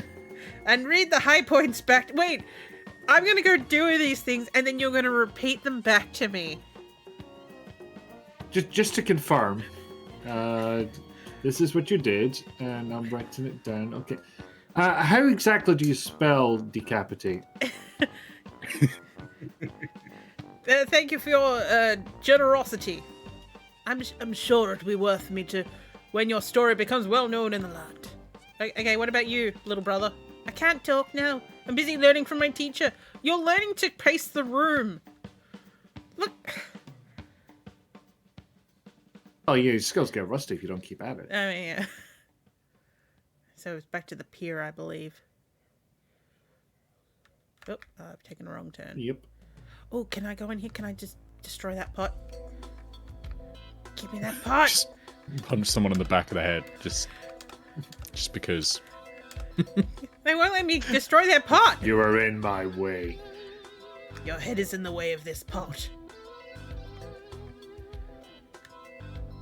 And read the high points back. Wait, I'm going to go do these things, and then you're going to repeat them back to me. Just to confirm, this is what you did, and I'm writing it down. Okay. How exactly do you spell decapitate? Thank you for your generosity. I'm sure it'll be worth me to when your story becomes well known in the land. Okay, what about you, little brother? I can't talk now. I'm busy learning from my teacher. You're learning to pace the room. Look. Oh, yeah, your skills get rusty if you don't keep at it. I mean, yeah. So it's back to the pier, I believe. Oh, I've taken a wrong turn. Yep. Oh, can I go in here? Can I just destroy that pot? Give me that pot! Just punch someone in the back of the head, just because. They won't let me destroy that pot! You are in my way. Your head is in the way of this pot.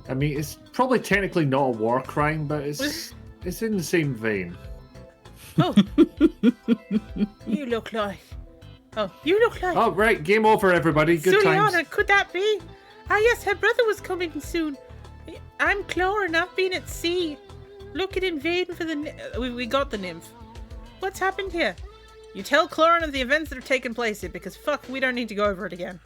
I mean, it's probably technically not a war crime, but it's in the same vein. Oh! You look like... Oh, you look like... Oh, right, game over, everybody. Good Suliana, times. could that be? Ah, yes, her brother was coming soon. I'm Clorin, I've been at sea. Looking in vain for the... We got the nymph. What's happened here? You tell Clorin of the events that have taken place here, because fuck, we don't need to go over it again.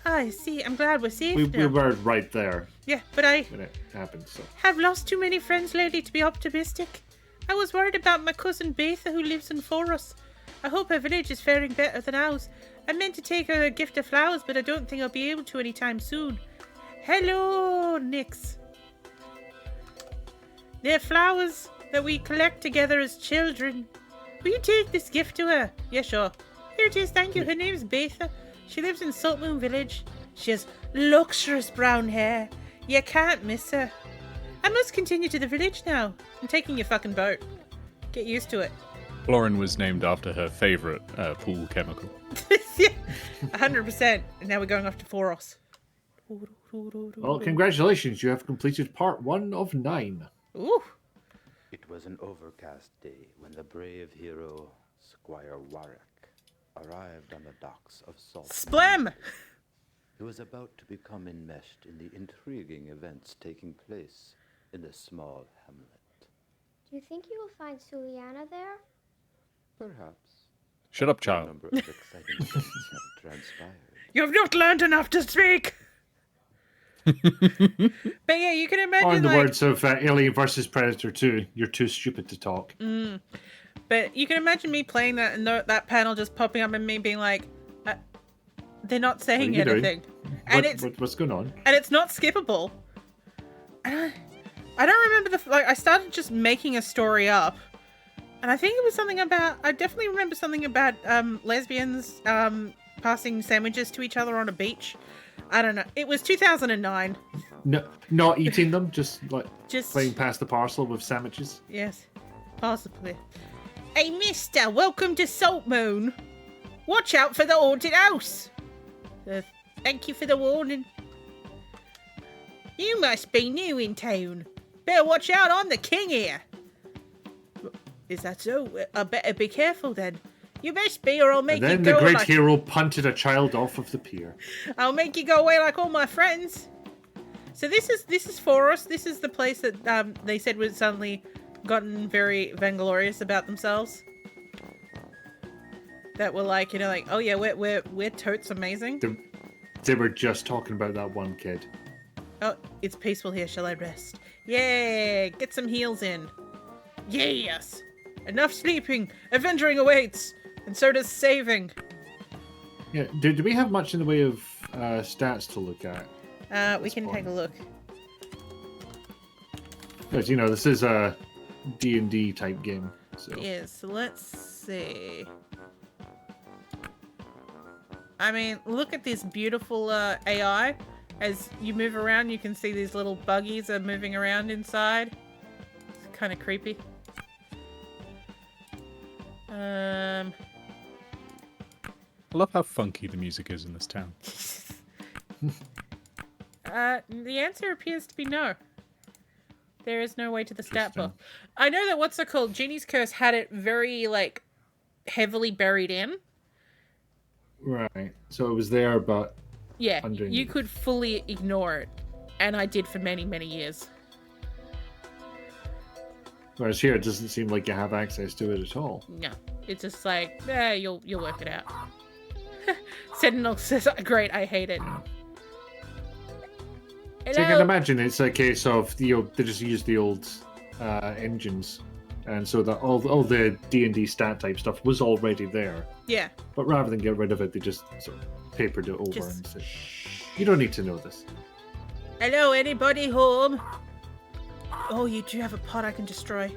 Ah, I see. I'm glad we're safe We now. were right there Yeah, but I when it happened, so... have lost too many friends lately to be optimistic. I was worried about my cousin Betha who lives in Forest. I hope her village is faring better than ours. I meant to take her a gift of flowers, but I don't think I'll be able to anytime soon. Hello, Nix. They're flowers that we collect together as children. Will you take this gift to her? Yeah, sure. Here it is, thank you. Her name's Betha. She lives in Salt Moon Village. She has luxurious brown hair. You can't miss her. I must continue to the village now. I'm taking your fucking boat. Get used to it. Lauren was named after her favourite pool chemical. Yeah, 100%. And now we're going off to Foros. Well, congratulations. You have completed part 1 of 9. Ooh. It was an overcast day when the brave hero, Squire Warwick, arrived on the docks of Salt. Splem! He was about to become enmeshed in the intriguing events taking place in the small hamlet. Do you think you will find Suliana there? Perhaps. Shut up, A child. number of exciting events have transpired. You have not learned enough to speak! But yeah, you can imagine, Or in the like... words of Alien vs. Predator 2, you're too stupid to talk. But you can imagine me playing that and that panel just popping up and me being like, they're not saying What are you doing? anything. And What's going on? and it's not skippable. And I don't remember I started just making a story up. And I think it was something about, I definitely remember something about lesbians passing sandwiches to each other on a beach. I don't know. It was 2009. No, not eating them, just Just playing past the parcel with sandwiches. Yes, possibly. Hey, mister, welcome to Salt Moon. Watch out for the haunted house. Thank you for the warning. You must be new in town. Better watch out, I'm the king here. Is that so? I better be careful then. You best be, or I'll make And then you the go great like... hero punted a child off of the pier. I'll make you go away like all my friends. So this is for us. This is the place that they said was suddenly gotten very vainglorious about themselves. That were like, you know, like, oh yeah, we're totes amazing. They were just talking about that one kid. Oh, it's peaceful here. Shall I rest? Yeah, get some heals in. Yes! Enough sleeping! Adventuring awaits! And so does saving. Yeah. Do we have much in the way of stats to look at? We can take a look. Because, you know, this is a D&D type game. So. Yes, so let's see. I mean, look at this beautiful AI. As you move around, you can see these little buggies are moving around inside. It's kind of creepy. I love how funky the music is in this town. The answer appears to be no. There is no way to the stat book. I know that what's it called? Genie's Curse had it very, like, heavily buried in. Right. So it was there, but Yeah, underneath. you could fully ignore it. And I did for many, many years. Whereas here, it doesn't seem like you have access to it at all. No, it's just like, you'll work it out. Sentinel says, great, I hate it. So you can imagine it's a case of they just use the old engines, and so that all the D&D stat type stuff was already there. Yeah. But rather than get rid of it, they just sort of papered it over and said, "You don't need to know this." Hello, anybody home? Oh, you do have a pot I can destroy.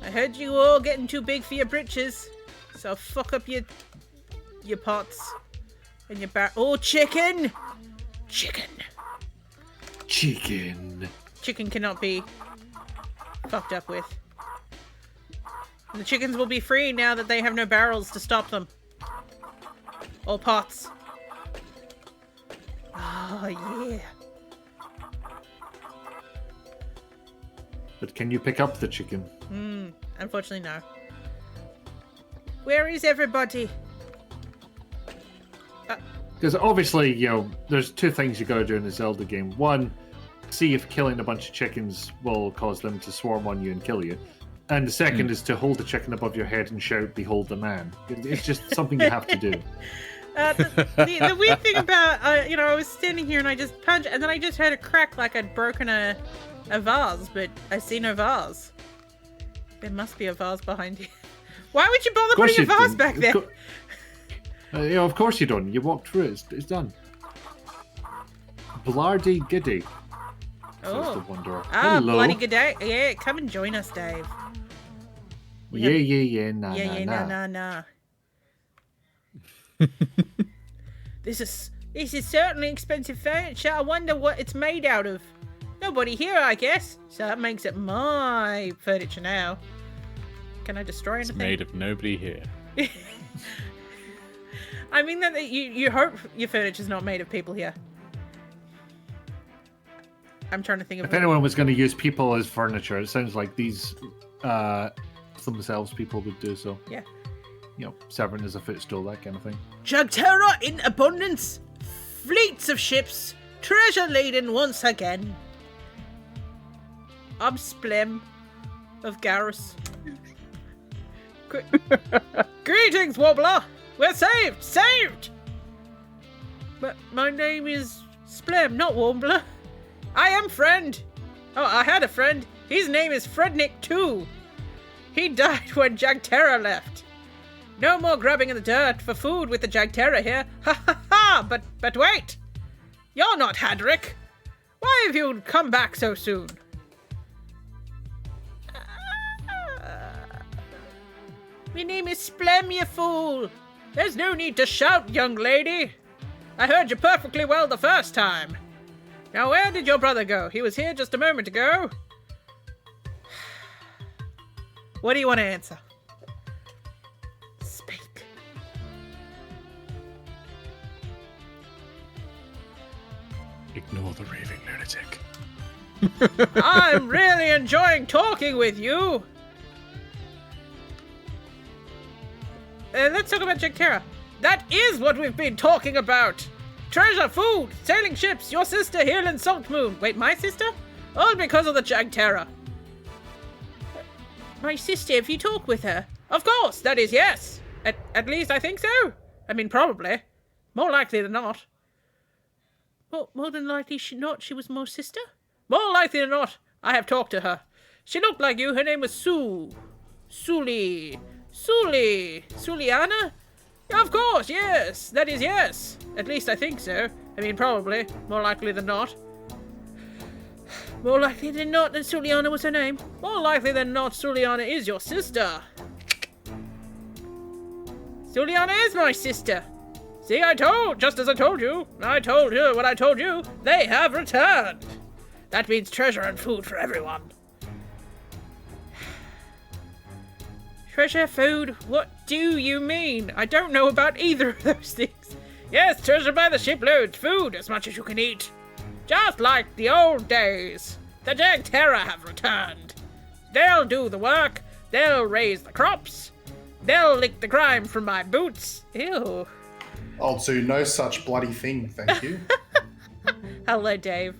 I heard you all getting too big for your britches, so fuck up your pots and your Oh, chicken! Chicken! Chicken cannot be fucked up with. The chickens will be free now that they have no barrels to stop them. Or pots. Oh, yeah. But can you pick up the chicken? Unfortunately, no. Where is everybody? Because obviously, you know, there's two things you got to do in a Zelda game. One, see if killing a bunch of chickens will cause them to swarm on you and kill you. And the second is to hold the chicken above your head and shout, "Behold the man." It's just something you have to do. The weird thing about, I was standing here and I just punched, and then I just heard a crack like I'd broken a vase, but I see no vase. There must be a vase behind you. Why would you bother putting a vase back there? Of course you don't. You walked through it. It's done. Blardy giddy. Says the Wanderer. Hello. Bloody good day. Yeah, come and join us, Dave. Nah. This is certainly expensive furniture. I wonder what it's made out of. Nobody here, I guess. So that makes it my furniture now. Can I destroy anything? It's made of nobody here. I mean that you hope your furniture's not made of people here. I'm trying to think of... If anyone was going to use people as furniture, it sounds like these themselves people would do so. Yeah. You know, serving as a footstool, that kind of thing. Jagterra in abundance. Fleets of ships. Treasure laden once again. I'm Splem of Garrus. Greetings, Wobbler. We're saved! Saved! But my name is Splem, not Wobbler. I am friend. Oh, I had a friend. His name is Frednick too. He died when Jagterra left. No more grubbing in the dirt for food with the Jagterra here. Ha ha ha! But wait! You're not Hadrick. Why have you come back so soon? My name is Splem, you fool. There's no need to shout, young lady. I heard you perfectly well the first time. Now where did your brother go? He was here just a moment ago. What do you want to answer? Speak. Ignore the raving lunatic. I'm really enjoying talking with you. Let's talk about Jagterra. That is what we've been talking about. Treasure, food, sailing ships, your sister here in Saltmoon. Wait, my sister? All because of the Jagterra. My sister, if you talk with her? Of course, that is yes. At least I think so. I mean, probably. More likely than not. Well, more than likely not. She was my sister. More likely than not, I have talked to her. She looked like you. Her name was Sue. Suliana? Yeah, of course, yes. That is yes. At least I think so. I mean, probably. More likely than not. More likely than not that Suliana was her name. More likely than not, Suliana is your sister. Suliana is my sister. See, just as I told you. I told her what I told you. They have returned. That means treasure and food for everyone. Treasure, food? What do you mean? I don't know about either of those things. Yes, treasure by the shiploads, food as much as you can eat. Just like the old days. The Jagterra have returned. They'll do the work. They'll raise the crops. They'll lick the grime from my boots. Ew. I'll do no such bloody thing, thank you. Hello, Dave.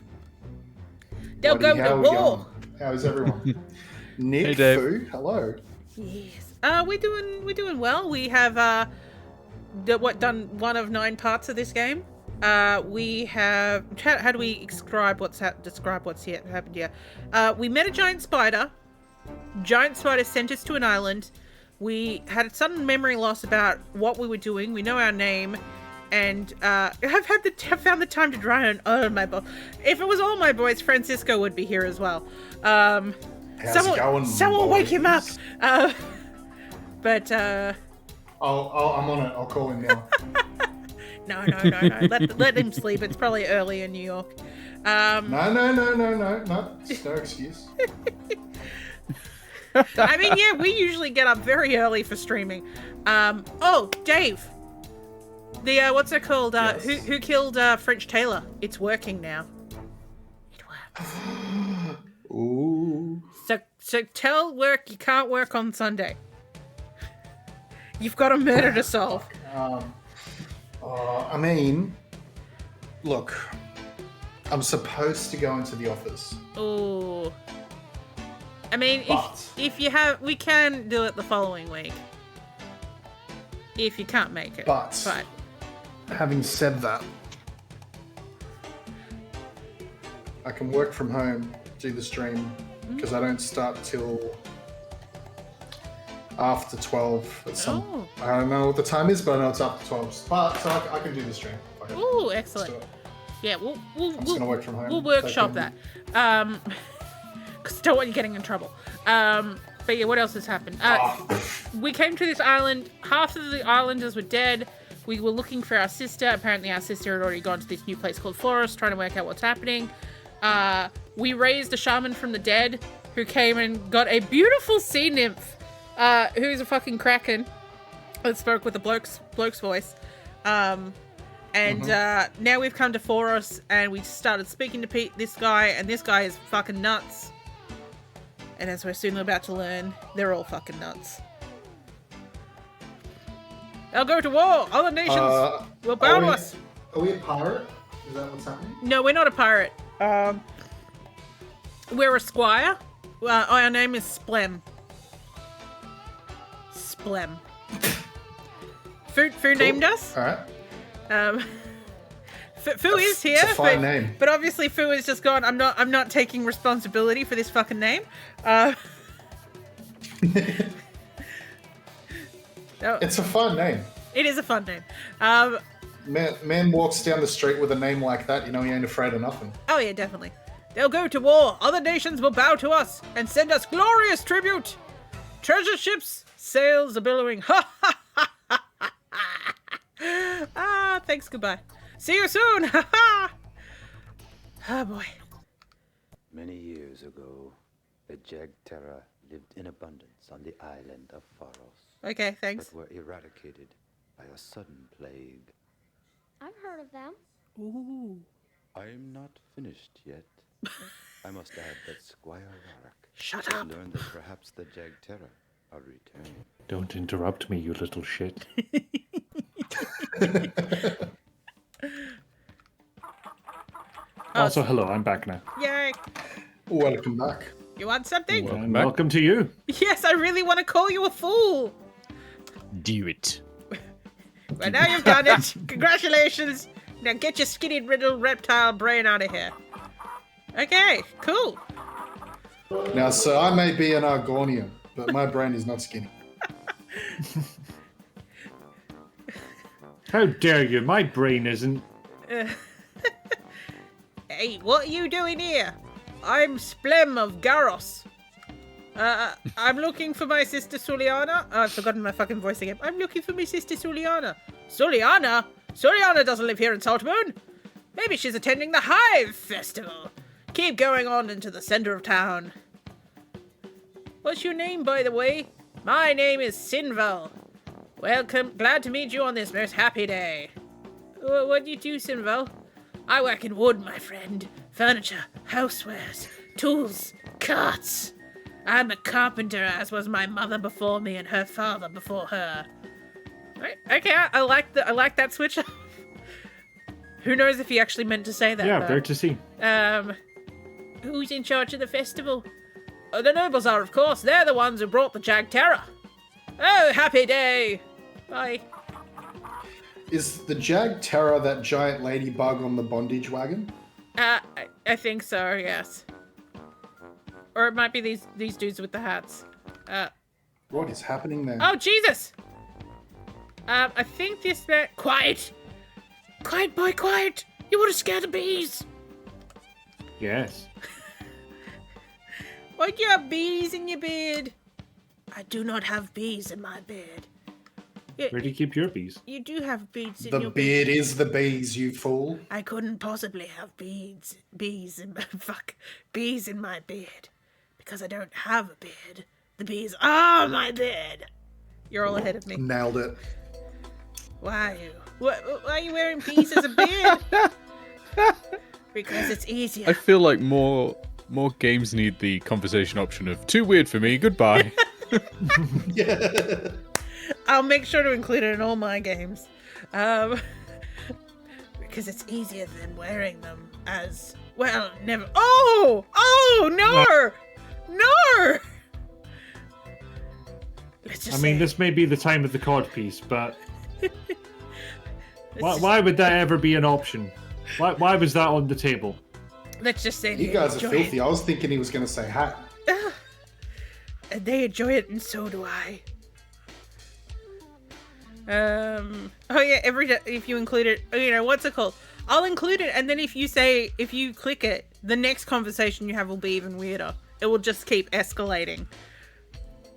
They'll Bloody, go to war. How is everyone? Nick, Hey, Dave. Fu, hello. Yes. We're doing well. We have done one of 9 parts of this game. We have how do we describe what's happened here? We met a giant spider. Giant spider sent us to an island. We had a sudden memory loss about what we were doing. We know our name, and I've found the time to dry on my boy. If it was all my boys, Francisco would be here as well. How's it going, someone wake him up. boys? I'm on it. I'll call him now. No. Let him sleep. It's probably early in New York. No. It's no excuse. I mean, yeah, we usually get up very early for streaming. Oh, Dave. The what's it called? Yes. Who killed French Taylor? It's working now. It works. Ooh. So tell work you can't work on Sunday. You've got a murder to solve. I mean, look, I'm supposed to go into the office. Ooh. I mean, But- if you have, we can do it the following week. If you can't make it. But having said that, I can work from home, do the stream, because I don't start till after 12 at some. Oh. I don't know what the time is, but I know it's after 12. But so I can do the stream. Fuck it. Ooh, Let's excellent. do it. Yeah, we'll I'm just gonna work from home. We'll workshop So I that. Because I don't want you getting in trouble. But yeah, what else has happened? We came to this island. Half of the islanders were dead. We were looking for our sister. Apparently our sister had already gone to this new place called Forest, trying to work out what's happening. We raised a shaman from the dead who came and got a beautiful sea nymph, who's a fucking kraken that spoke with a bloke's voice. Now we've come to Foros and we started speaking to this guy, and this guy is fucking nuts. And as we're soon about to learn, they're all fucking nuts. They'll go to war! Other nations will bow to us! Are we a pirate? Is that what's happening? No, we're not a pirate. We're a squire. Our name is Splem. Splem. Fu named us. Alright. Fu is here, It's a fine name. but obviously Fu has just gone. I'm not taking responsibility for this fucking name. No. It's a fun name. It is a fun name. Man walks down the street with a name like that, you know he ain't afraid of nothing. Oh yeah, definitely. They'll go to war. Other nations will bow to us and send us glorious tribute. Treasure ships, sails are billowing. Ha ha ha ha ha. Thanks. Goodbye. See you soon. Ha ha. Oh boy. Many years ago, the Jagterra lived in abundance on the island of Faros, Okay, thanks. but were eradicated by a sudden plague. I've heard of them. Ooh. I'm not finished yet. I must add that Squire Warwick Shut up. learned that perhaps the Jagterra are returning. Don't interrupt me, you little shit. Also, hello, I'm back now. Yay. Welcome back. You want something? And back. welcome to you. Yes, I really want to call you a fool. Do it. But now you've done it. Congratulations. Now get your skinny riddle reptile brain out of here. Okay, cool. Now, sir, I may be an Argonian, but my brain is not skinny. How dare you? My brain isn't. Hey, what are you doing here? I'm Splem of Garros. I'm looking for my sister Suliana. Oh, I've forgotten my fucking voice again. I'm looking for my sister Suliana. Suliana? Suliana doesn't live here in Saltmoon. Maybe she's attending the Hive Festival. Keep going on into the center of town. What's your name, by the way? My name is Sinval. Welcome. Glad to meet you on this most happy day. What do you do, Sinval? I work in wood, my friend. Furniture, housewares, tools, carts. I'm a carpenter, as was my mother before me and her father before her. Right, okay, I like that switch. Who knows if he actually meant to say that? Yeah, though. fair to see. Who's in charge of the festival? Oh, the nobles are, of course. They're the ones who brought the Jag Terror. Oh, happy day. Bye. Is the Jag Terror that giant ladybug on the bondage wagon? I think so, yes. Or it might be these dudes with the hats. What is happening there? Oh, Jesus! I think this man... Quiet! Quiet, boy, quiet! You want to scare the bees! Yes. Why do you have bees in your bed? I do not have bees in my bed. Where do you keep your bees? You do have bees in The your beard bed. is the bees, you fool. I couldn't possibly have bees in my... bees in my bed. Because I don't have a bed. The bees are my bed. You're all ahead of me. Nailed it. Why are you? Why are you wearing bees as a beard? Because it's easier. I feel like more games need the conversation option of too weird for me, goodbye. Yeah. I'll make sure to include it in all my games. Because it's easier than wearing them as... Well, never... Oh! Oh, no! No! Let's just say... this may be the time of the cod piece, but... why would that ever be an option? Why was that on the table? Let's just say You they guys are enjoy filthy. it. I was thinking he was going to say hat. And they enjoy it, and so do I. Oh yeah, if you include it, what's it called? I'll include it, and then if you click it, the next conversation you have will be even weirder. It will just keep escalating.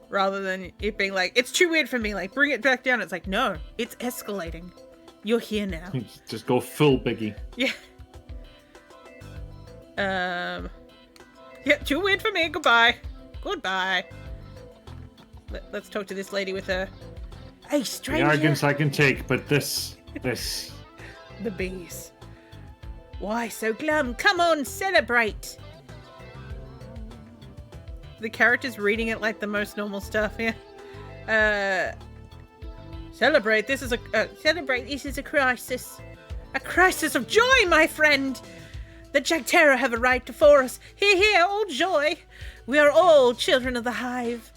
Rather than it being like, it's too weird for me, like, bring it back down. It's like, no, it's escalating. You're here now. Just go full Biggie. Yeah. Yeah, too weird for me. Goodbye. Goodbye. Let's talk to this lady with her. Hey, The stranger. arrogance I can take, but this. The bees. Why so glum? Come on, celebrate. The character's reading it like the most normal stuff, yeah. Celebrate. This is a crisis. A crisis of joy, my friend. The Jagterra have a right before us. Hear, hear, all joy. We are all children of the Hive.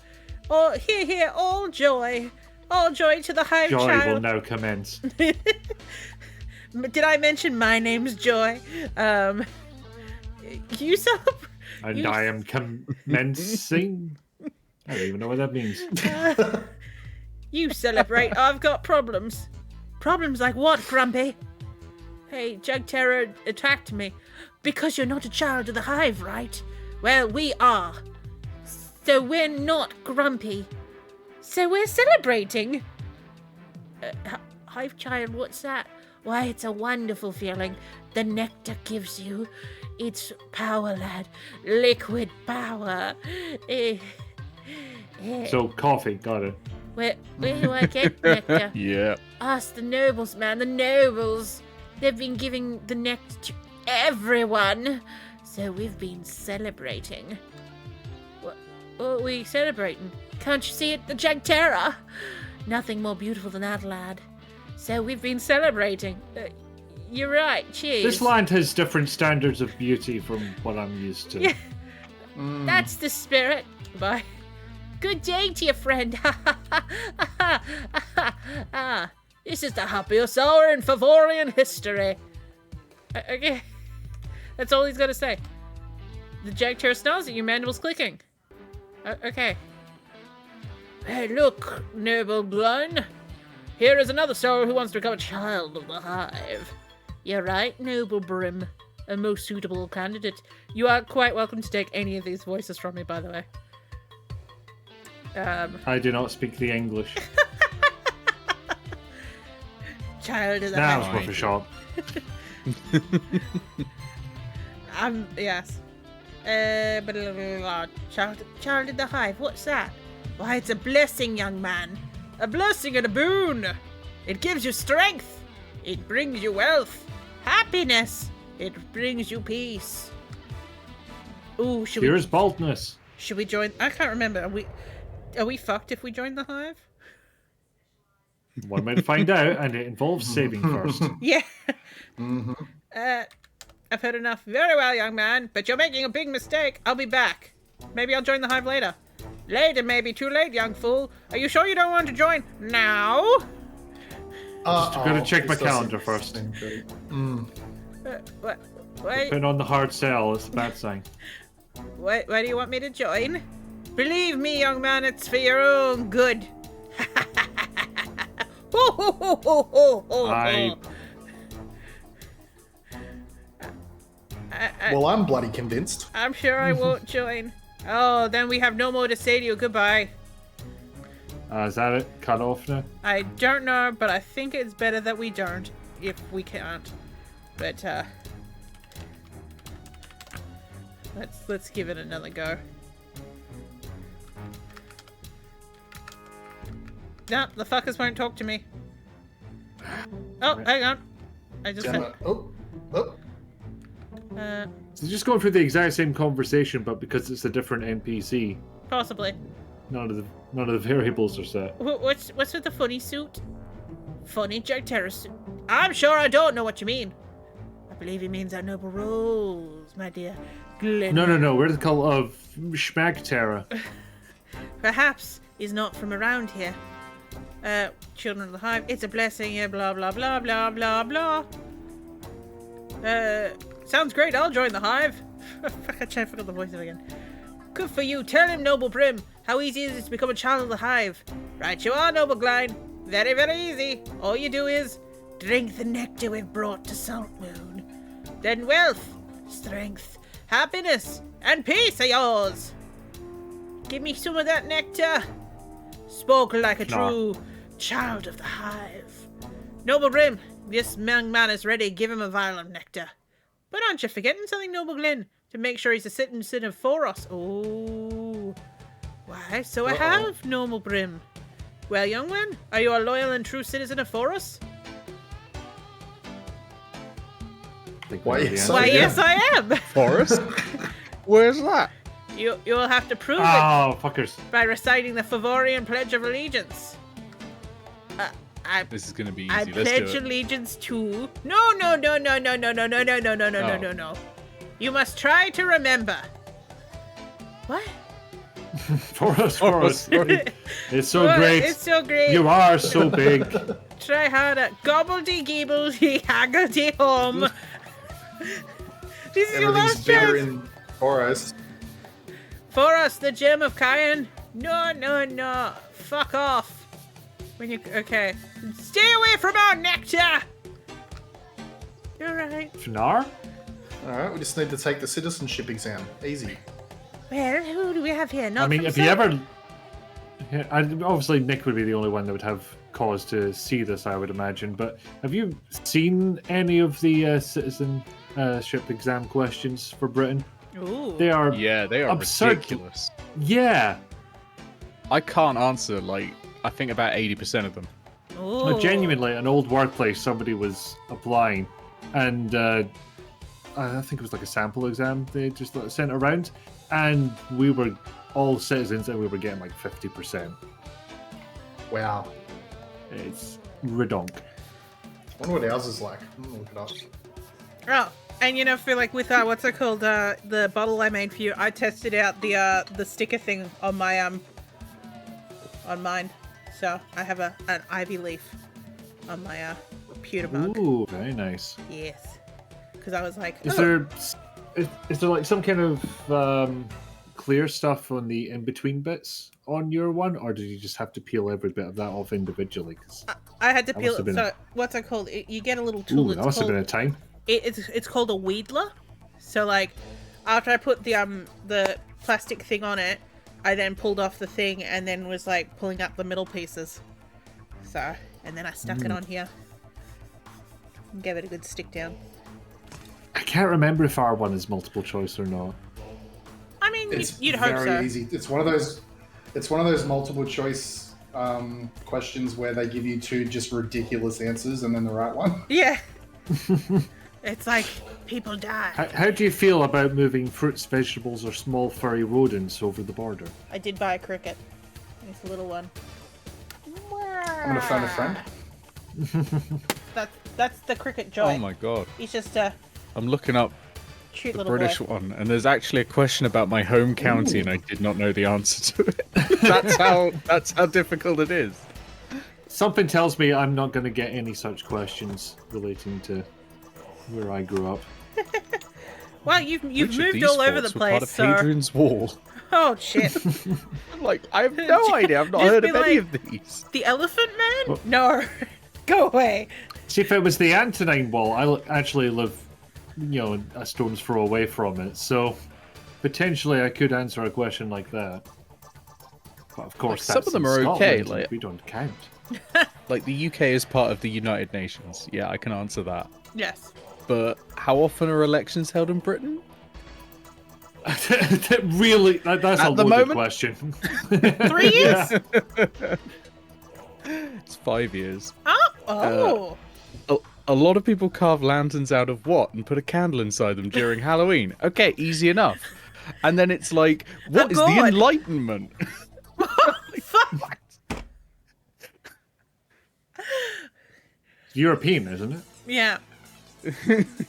Oh, hear, hear, all joy. All joy to the Hive Joy child. will now commence. Did I mention my name's Joy? You celebrate. And I am commencing. I don't even know what that means. You celebrate. I've got problems. Problems like what, Grumpy? Hey, Jagterra attacked me. Because you're not a child of the Hive, right? Well, we are. So we're not grumpy. So we're celebrating. Hive child, what's that? Why, it's a wonderful feeling. The nectar gives you. It's power, lad. Liquid power. So, coffee, got it. Where do I get nectar? Yeah. Ask the nobles, man. The nobles. They've been giving the nectar to everyone. So we've been celebrating. What are we celebrating? Can't you see it? The Jagterra. Nothing more beautiful than that, lad. So we've been celebrating. You're right. Cheers. This land has different standards of beauty from what I'm used to. Yeah. That's the spirit. Bye. Good day to you, friend. This is the happiest hour in Favorian history. Okay. That's all he's got to say. The Jagter snarls at you, mandibles clicking. Okay. Hey, look, noble Glun. Here is another soul who wants to become a child of the hive. You're right, noble Brim. A most suitable candidate. You are quite welcome to take any of these voices from me, by the way. I do not speak the English. Child of the Now hive. it's worth a shot. Yes. Child of the hive, what's that? Why, it's a blessing, young man. A blessing and a boon. It gives you strength. It brings you wealth. Happiness. It brings you peace. Ooh, Here's baldness. should we join? I can't remember. Are we fucked if we join the hive? One way to find out, and it involves saving first. Yeah. I've heard enough. Very well, young man, but you're making a big mistake. I'll be back. Maybe I'll join the hive later. Later may be too late, young fool. Are you sure you don't want to join now? Just gotta check my calendar first. What? Putting on the hard sell is a bad sign. Why do you want me to join? Believe me, young man, it's for your own good. Ho, ho, ho, ho, ho, ho, ho. Well, I'm bloody convinced. I'm sure I won't join. Oh, then we have no more to say to you. Goodbye. Is that it? Cut off now? I don't know, but I think it's better that we don't, if we can't. But, let's give it another go. No, the fuckers won't talk to me. Oh, hang on. I just had... Oh. So just going through the exact same conversation, but because it's a different NPC, Possibly. none of the variables are set. What's with the funny suit? Funny Jagterra suit? I'm sure I don't know what you mean. I believe he means our noble rose, my dear Glenn. No. We're the call of Schmagterra. Perhaps he's not from around here. Children of the hive, it's a blessing, yeah, blah, blah, blah, blah, blah, blah. Sounds great, I'll join the hive. Fuck, I forgot the voice again. Good for you, tell him, noble Brim, how easy is it to become a child of the hive. Right you are, noble Glyne. Very, very easy. All you do is drink the nectar we've brought to Salt Moon. Then wealth, strength, happiness, and peace are yours. Give me some of that nectar. Spoke like a true child of the hive. Noble Brim, this young man is ready. Give him a vial of nectar. But aren't you forgetting something, noble Glenn? To make sure he's a citizen for us. Oh. Why, so I have, noble Brim. Well, young one, are you a loyal and true citizen of Forus? Why, Yes, I am. Forest? Where's that? You'll have to prove it Fuckers. by reciting the Favorian Pledge of Allegiance. This is gonna be easy. I Let's pledge do it. allegiance to... No. You must try to remember. What? Forest. It's so Well, great. It's so great. You are so big. Try harder. Gobbledy-gibbledy, haggledy-hum. This is your Everything's last better chance. in Forest. For us, the gem of Cayenne. No. Fuck off. Okay. Stay away from our nectar. You're right. Fnar? Alright, we just need to take the citizenship exam. Easy. Well, who do we have here? Not I mean, from if you Salt- ever... Yeah, obviously, Nick would be the only one that would have cause to see this, I would imagine. But have you seen any of the citizenship exam questions for Britain? Ooh. They are... Yeah, they are absurd. ridiculous. Yeah. I can't answer, I think about 80% of them. Ooh. Genuinely, an old workplace, somebody was applying, and I think it was like a sample exam they just sent around, and we were all citizens, and we were getting like 50%. Wow. It's redonk. I wonder what ours is like. I'm gonna look it up. Oh, and feel like with what's it called? The bottle I made for you, I tested out the sticker thing on my on mine. So I have an ivy leaf on my pewter mug. Ooh, very nice. Yes, because I was like, Is oh. there Is there like some kind of clear stuff on the in between bits on your one, or did you just have to peel every bit of that off individually? 'Cause I had to that peel must have it. been So what's it called? You get a little tool. that It's must have called been a time. it's called a wheedler. So like after I put the plastic thing on it, I then pulled off the thing and then was like pulling up the middle pieces. So and then I stuck it on here. And gave it a good stick down. I can't remember if R1 is multiple choice or not. I mean, It's you'd hope very so. easy. It's one of those. It's one of those multiple choice questions where they give you two just ridiculous answers and then the right one. Yeah. It's like people die. How do you feel about moving fruits, vegetables, or small furry rodents over the border? I did buy a cricket. It's a little one. I'm gonna phone a friend. That's the cricket joy. Oh my god. He's just a I'm looking up cute the little British boy. one, and there's actually a question about my home county, and I did not know the answer to it. that's how difficult it is. Something tells me I'm not going to get any such questions relating to where I grew up. Wow, you've Which of moved these all over the forts were part place, of sir. Hadrian's Wall. Oh shit. Like, I have no idea. I've not Just heard be of any like, of these. The Elephant Man? No. Go away. See, if it was the Antonine Wall, actually live, a stone's throw away from it. So potentially I could answer a question like that. But of course, Some that's of them in are okay, Scotland, and like- we don't count. Like, the UK is part of the United Nations. Yeah, I can answer that. Yes. But how often are elections held in Britain? Really, that's At a the loaded moment? question. 3 years? It's 5 years. Oh. A lot of people carve lanterns out of what and put a candle inside them during Halloween. Okay, easy enough. And then it's like, what is the God. Enlightenment? Fuck. European, isn't it? Yeah.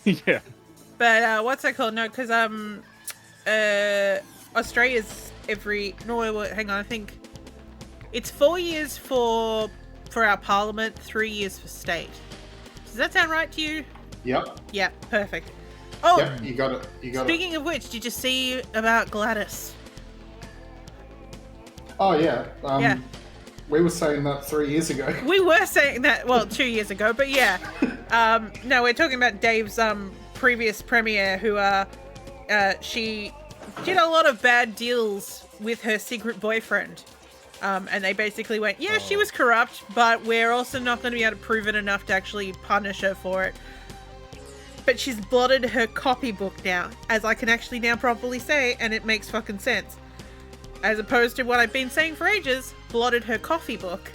Yeah. But what's that called? No, because Australia's hang on, I think it's 4 years for our parliament, 3 years for state. Does that sound right to you? Yep. Yeah, perfect. Oh, Yep. You got it. You got it. speaking of which, did you see about Gladys? Oh yeah. Yeah. We were saying that 3 years ago. We were saying that, well, 2 years ago, but yeah. No, we're talking about Dave's previous premier who she did a lot of bad deals with her secret boyfriend. And they basically went, yeah, she was corrupt, but we're also not going to be able to prove it enough to actually punish her for it. But she's blotted her copybook now, as I can actually now properly say, and it makes fucking sense. As opposed to what I've been saying for ages, blotted her coffee book.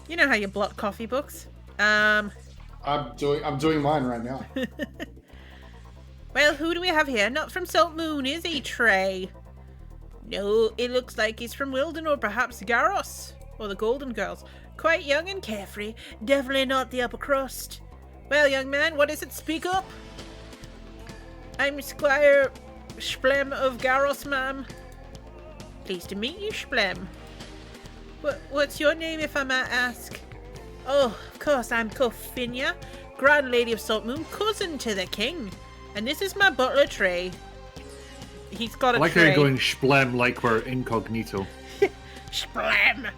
You know how you blot coffee books. I'm doing mine right now. Well, who do we have here? Not from Salt Moon, is he, Trey? No, it looks like he's from Wilden or perhaps Garros. Or the Golden Girls. Quite young and carefree. Definitely not the upper crust. Well, young man, what is it? Speak up. I'm Squire Splem of Garros, ma'am. Pleased to meet you, Splem. What's your name, if I might ask? Oh, of course, I'm Kofinia, Grand Lady of Salt Moon, cousin to the king. And this is my butler, Trey. He's got a I like how tray. you're going splem like we're incognito. Splem!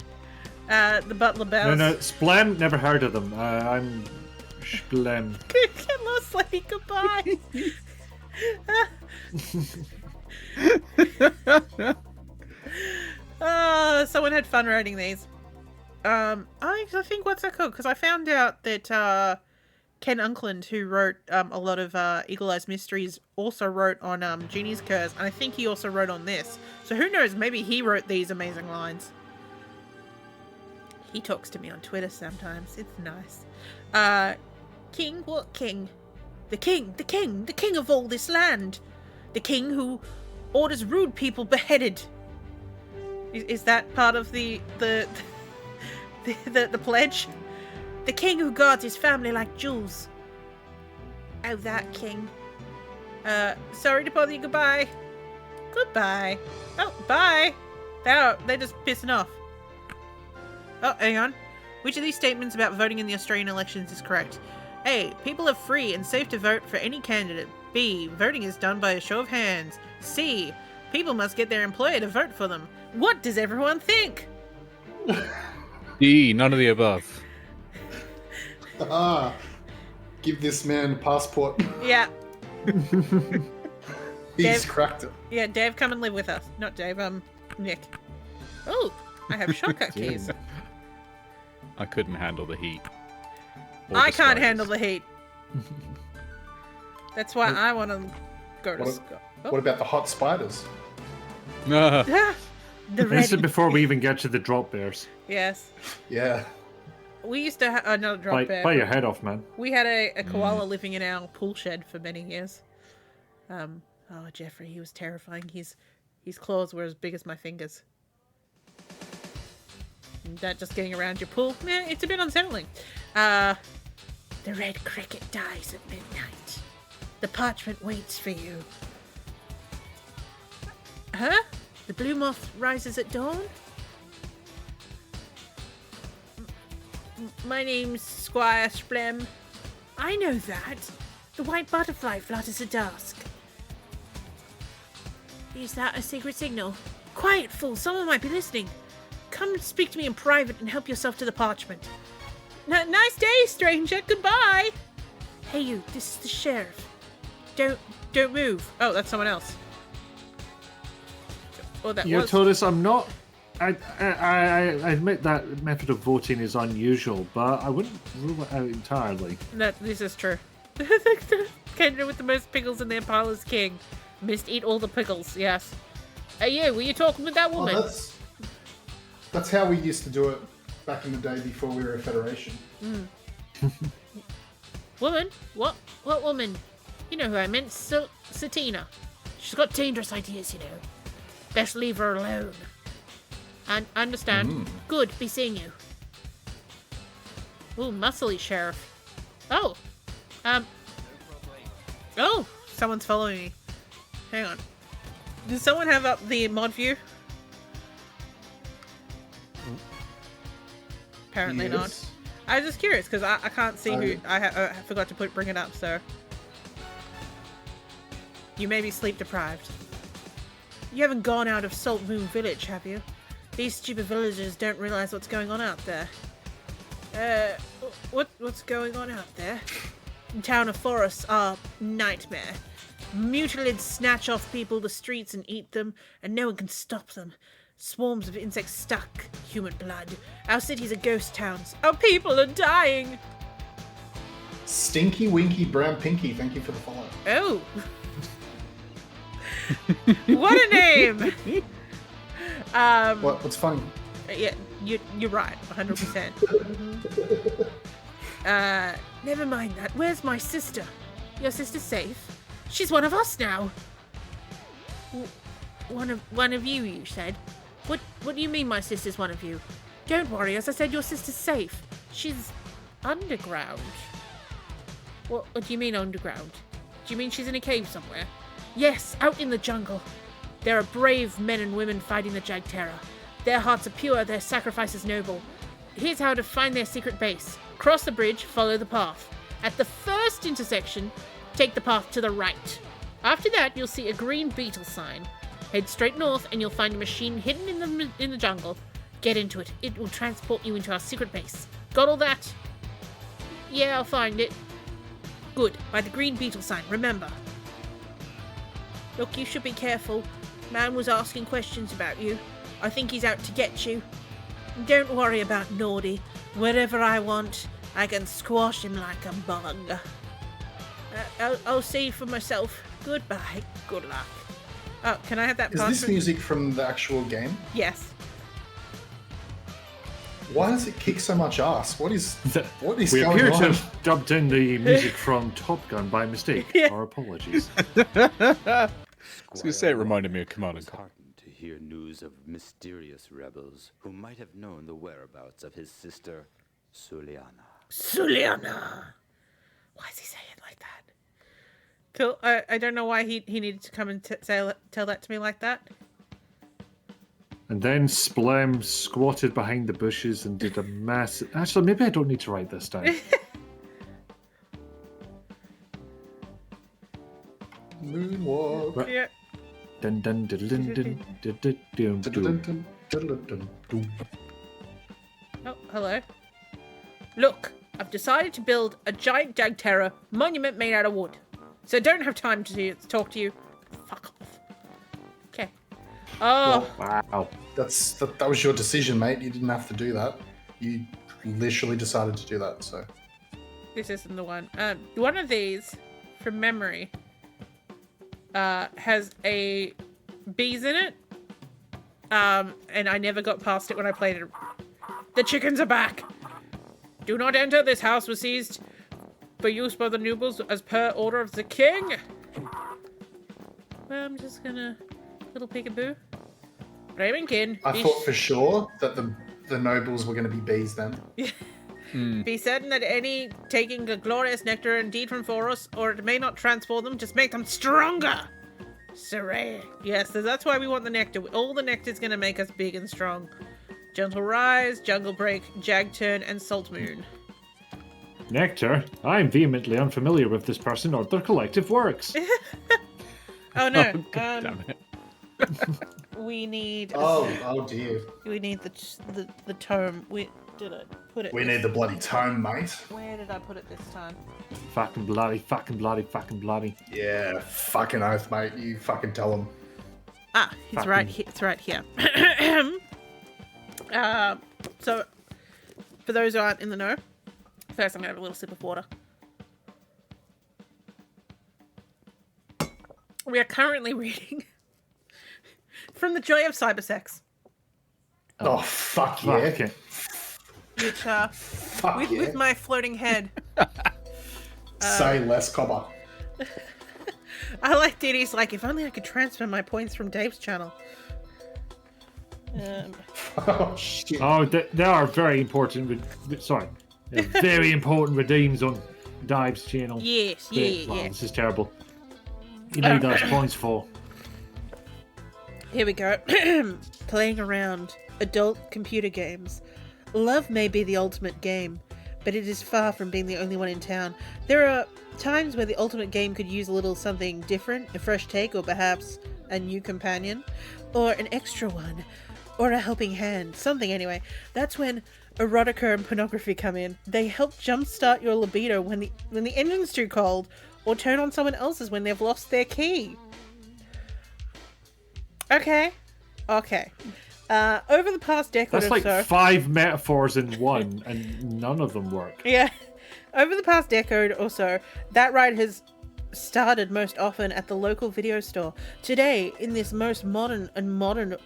The butler bells. No, splem, never heard of them. I'm splem. Get lost, lady, goodbye. Someone had fun writing these. I think what's that called? Because I found out that Ken Unkland, who wrote a lot of Eagle Eyes Mysteries, also wrote on Genie's Curse, and I think he also wrote on this. So who knows? Maybe he wrote these amazing lines. He talks to me on Twitter sometimes. It's nice. King? What king? The king of all this land. The king who orders rude people beheaded. Is that part of the pledge? The king who guards his family like jewels. Oh, that king. Sorry to bother you. Goodbye. Goodbye. Oh, bye. They're just pissing off. Oh, hang on. Which of these statements about voting in the Australian elections is correct? A. People are free and safe to vote for any candidate. B. Voting is done by a show of hands. C. People must get their employer to vote for them. What does everyone think? D. None of the above. Give this man a passport. Yeah. He's Dave- cracked it. Yeah, Dave, come and live with us. Not Dave, Nick. Oh, I have shortcut keys. I couldn't handle the heat. Or I the can't spiders. handle the heat. That's why I want to go to What, school. what about the hot spiders? Ah, The This is red. before we even get to the drop bears. Yes. Yeah. We used to have another drop bear. Bite your head off, man. We had a koala living in our pool shed for many years. Oh, Jeffrey, he was terrifying. His claws were as big as my fingers. And that just getting around your pool, it's a bit unsettling. The red cricket dies at midnight. The parchment waits for you. Huh? The blue moth rises at dawn? My name's Squire Splem. I know that. The white butterfly flutters at dusk. Is that a secret signal? Quiet, fool. Someone might be listening. Come speak to me in private and help yourself to the parchment. Nice day, stranger. Goodbye. Hey, you. This is the sheriff. Don't move. Oh, that's someone else. Oh, that You was. told us I'm not. I admit that method of voting is unusual, but I wouldn't rule it out entirely. This is true. The candidate with the most pickles in their pile is king. Must eat all the pickles, yes. Hey, you, were you talking with that woman? Oh, that's how we used to do it back in the day before we were a federation. Woman? What woman? You know who I meant, Satina. She's got dangerous ideas, you know. Best leave her alone. I understand. Good, be seeing you. Ooh, muscly sheriff. Oh. Oh, someone's following me. Hang on. Does someone have up the mod view? Apparently not. Yes. I was just curious because I can't see who. I forgot to bring it up, so. You may be sleep deprived. You haven't gone out of Salt Moon Village, have you? These stupid villagers don't realize what's going on out there. What's going on out there? Town of forests are nightmare. Mutalids snatch off people the streets and eat them, and no one can stop them. Swarms of insects suck human blood. Our cities are ghost towns. Our people are dying. Stinky Winky Brown Pinky, thank you for the follow. Oh. What a name! What's funny? Yeah, you're right, 100%. Never mind that. Where's my sister? Your sister's safe? She's one of us now. One of you said. What do you mean my sister's one of you? Don't worry, as I said, your sister's safe. She's underground. What do you mean underground? Do you mean she's in a cave somewhere? Yes, out in the jungle. There are brave men and women fighting the Jagterra. Their hearts are pure, their sacrifice is noble. Here's how to find their secret base. Cross the bridge, follow the path. At the first intersection, take the path to the right. After that, you'll see a green beetle sign. Head straight north and you'll find a machine hidden in the jungle. Get into it. It will transport you into our secret base. Got all that? Yeah, I'll find it. Good. By the green beetle sign, remember. Look, you should be careful. Man was asking questions about you. I think he's out to get you. Don't worry about Nordy. Wherever I want, I can squash him like a bug. I'll see for myself. Goodbye. Good luck. Oh, can I have that Is part? this music from the actual game? Yes. Why does it kick so much ass? What is We going appear to on? have dubbed in the music from Top Gun by mistake. Yeah. Our apologies. I was going to say it reminded me of Command and Conquer. Heartened to hear news of mysterious rebels who might have known the whereabouts of his sister, Suliana. Suliana. Why is he saying it like that? Cool. I don't know why he needed to come and tell that to me like that. And then Splem squatted behind the bushes and did a massive. Actually, maybe I don't need to write this down. Dun, dun, dun, dun, dun, dun, dun, dun, dun. Dun-dun-dun-dun-dun-dun. Oh, hello. Look, I've decided to build a giant Jagterra monument made out of wood. So I don't have time to talk to you. Fuck off. Okay. Oh, Wow. That was your decision, mate. You didn't have to do that. You literally decided to do that. So this isn't the one. One of these, from memory, has a bees in it. And I never got past it when I played it. The chickens are back. Do not enter. This house was seized for use by the nobles as per order of the king. Well, I'm just gonna little peekaboo. Ravenkin. I thought for sure that the nobles were going to be bees then. Be certain that any taking a glorious nectar indeed from Forus, or it may not transform them, just make them stronger. Saray. Yes, so that's why we want the nectar. All the nectar's gonna make us big and strong. Gentle Rise, Jungle Break, Jag Turn, and Salt Moon. Nectar? I'm vehemently unfamiliar with this person or their collective works. Oh no. God damn it. We need. Oh dear. We need the tome. Did I put it? We need the bloody tome, mate. Where did I put it this time? Fucking bloody, fucking bloody, fucking bloody. Yeah, fucking oath, mate. You fucking tell them. Ah, it's Fucking- right here. It's right here. So, for those who aren't in the know, first I'm gonna have a little sip of water. We are currently reading from The Joy of Cybersex, Oh, fuck yeah. Okay. which Fuck yeah. with my floating head. Say less, copper. I like Diddy's like, if only I could transfer my points from Dave's channel. Oh, shit. Oh, there are very important. Sorry, there are very important redeems on Dive's channel. Yes, But- yeah, wow, yeah. This is terrible. You need those points for. Here we go. Playing around adult computer games. Love may be the ultimate game, but it is far from being the only one in town. There are times where the ultimate game could use a little something different, a fresh take, or perhaps a new companion, or an extra one, or a helping hand, something anyway. That's when erotica and pornography come in. They help jumpstart your libido when the engine's too cold, or turn on someone else's when they've lost their key. Okay. Over the past decade That's or like so... 5 metaphors in one, and none of them work. Yeah. Over the past decade or so, that ride has started most often at the local video store. Today, in this most modern... The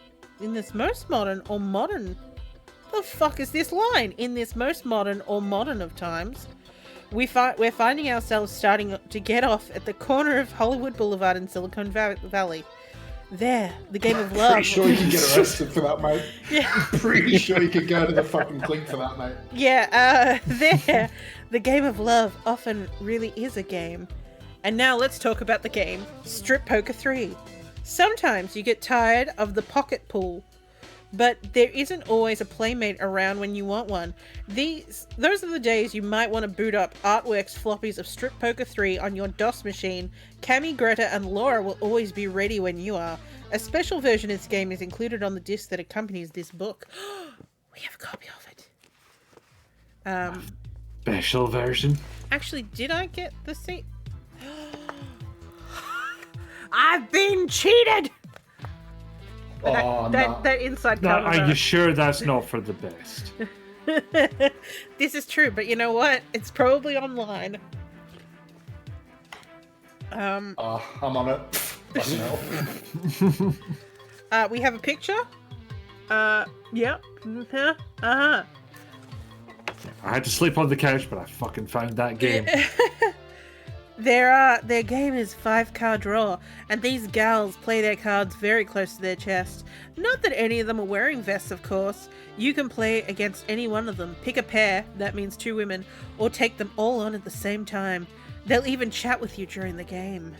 fuck is this line? In this most modern or modern of times, we're finding ourselves starting to get off at the corner of Hollywood Boulevard and Silicon Valley. There, the game of love. Pretty sure you can get arrested for that, mate. Yeah. Pretty sure you could go to the fucking clink for that, mate. Yeah, there, the game of love often really is a game. And now let's talk about the game, Strip Poker 3. Sometimes you get tired of the pocket pool, but there isn't always a playmate around when you want one. Those are the days you might want to boot up Artworks floppies of Strip Poker 3 on your DOS machine. Cami, Greta, and Laura will always be ready when you are. A special version of this game is included on the disc that accompanies this book. We have a copy of it. Special version. Actually, did I get the seat? I've been cheated! Oh, no. That inside Now, cover. are you sure that's not for the best? This is true, but you know what? It's probably online. I'm on it. Fucking hell. We have a picture. Yep. Uh-huh. I had to sleep on the couch, but I fucking found that game. Their game is 5-card draw, and these gals play their cards very close to their chest. Not that any of them are wearing vests, of course. You can play against any one of them. Pick a pair, that means 2 women, or take them all on at the same time. They'll even chat with you during the game.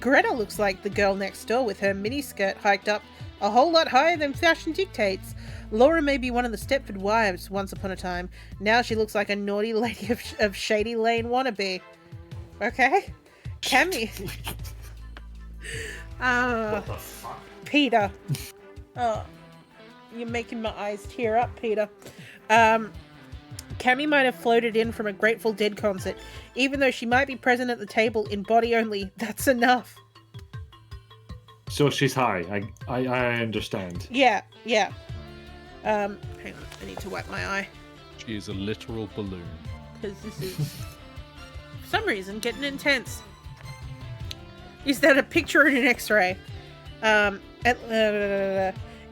Greta looks like the girl next door with her miniskirt hiked up a whole lot higher than fashion dictates. Laura may be one of the Stepford wives once upon a time. Now she looks like a naughty lady of Shady Lane wannabe. Okay? Cammy. What the fuck? Peter. Oh, you're making my eyes tear up, Peter. Cammy might have floated in from a Grateful Dead concert. Even though she might be present at the table in body only, that's enough. So she's high. I understand. Yeah. Hang on, I need to wipe my eye. She is a literal balloon. Because this is, for some reason, getting intense. Is that a picture in an x-ray?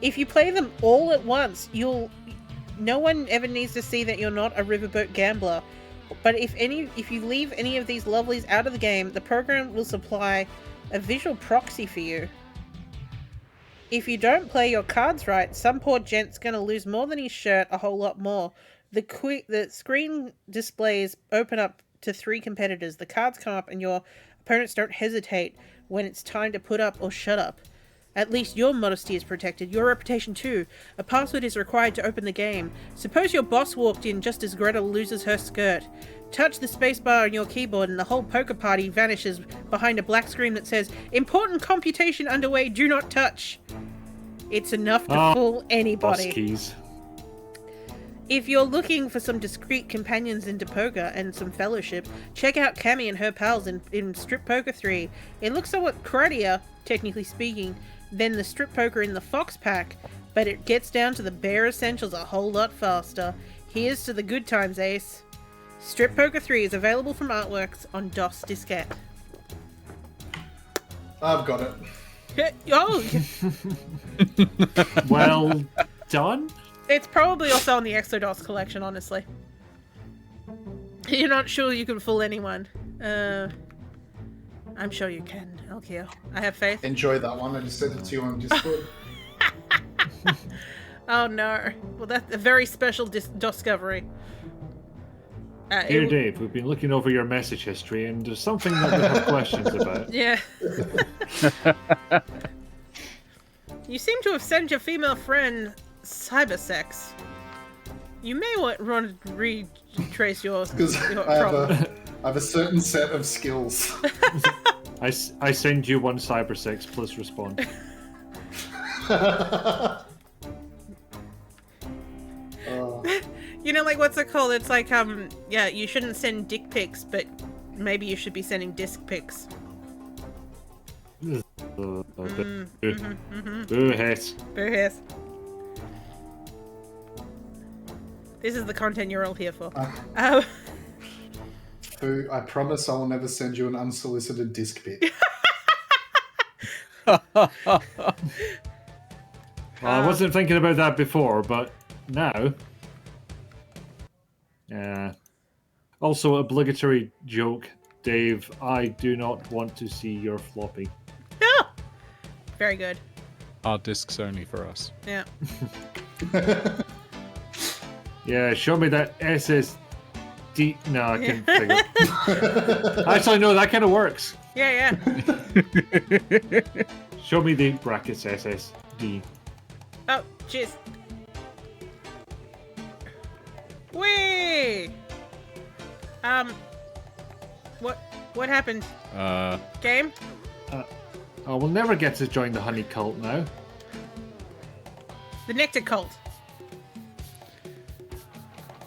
If you play them all at once, no one ever needs to see that you're not a riverboat gambler. But if you leave any of these lovelies out of the game, the program will supply a visual proxy for you. If you don't play your cards right, some poor gent's gonna lose more than his shirt, a whole lot more. The screen displays open up to 3 competitors. The cards come up and your opponents don't hesitate when it's time to put up or shut up. At least your modesty is protected, your reputation too. A password is required to open the game. Suppose your boss walked in just as Greta loses her skirt. Touch the spacebar on your keyboard and the whole poker party vanishes behind a black screen that says, "Important computation underway, do not touch." It's enough to fool anybody. Boss keys. If you're looking for some discreet companions into poker and some fellowship, check out Cammy and her pals in Strip Poker 3. It looks somewhat cruddier, technically speaking, than the Strip Poker in the Fox pack, but it gets down to the bare essentials a whole lot faster. Here's to the good times, Ace. Strip Poker 3 is available from Artworks on DOS Diskette. I've got it. Oh! Well done. It's probably also on the Exodus collection, honestly. You're not sure you can fool anyone. I'm sure you can, Elkio. I have faith. Enjoy that one. I just sent it to you on Discord. Oh no. Well, that's a very special discovery. Here, Dave, we've been looking over your message history, and there's something that we have questions about. Yeah. You seem to have sent your female friend cybersex. You may want to retrace your problem. I have a certain set of skills. I send you one cybersex, please respond. You know, like, what's it called? It's like, yeah, you shouldn't send dick pics, but maybe you should be sending disc pics. Boo hiss. Boo hiss. This is the content you're all here for. Boo, I promise I will never send you an unsolicited disc pic. I wasn't thinking about that before, but now... Yeah. Also, obligatory joke, Dave. I do not want to see your floppy. Yeah. Very good. Our discs only for us. Yeah. Yeah, show me that SSD. No, I can't figure. Actually, no, that kind of works. Yeah. Show me the brackets SSD. Oh, jeez. Whee! What happened? Game? Oh, we'll never get to join the honey cult now. The nectar cult.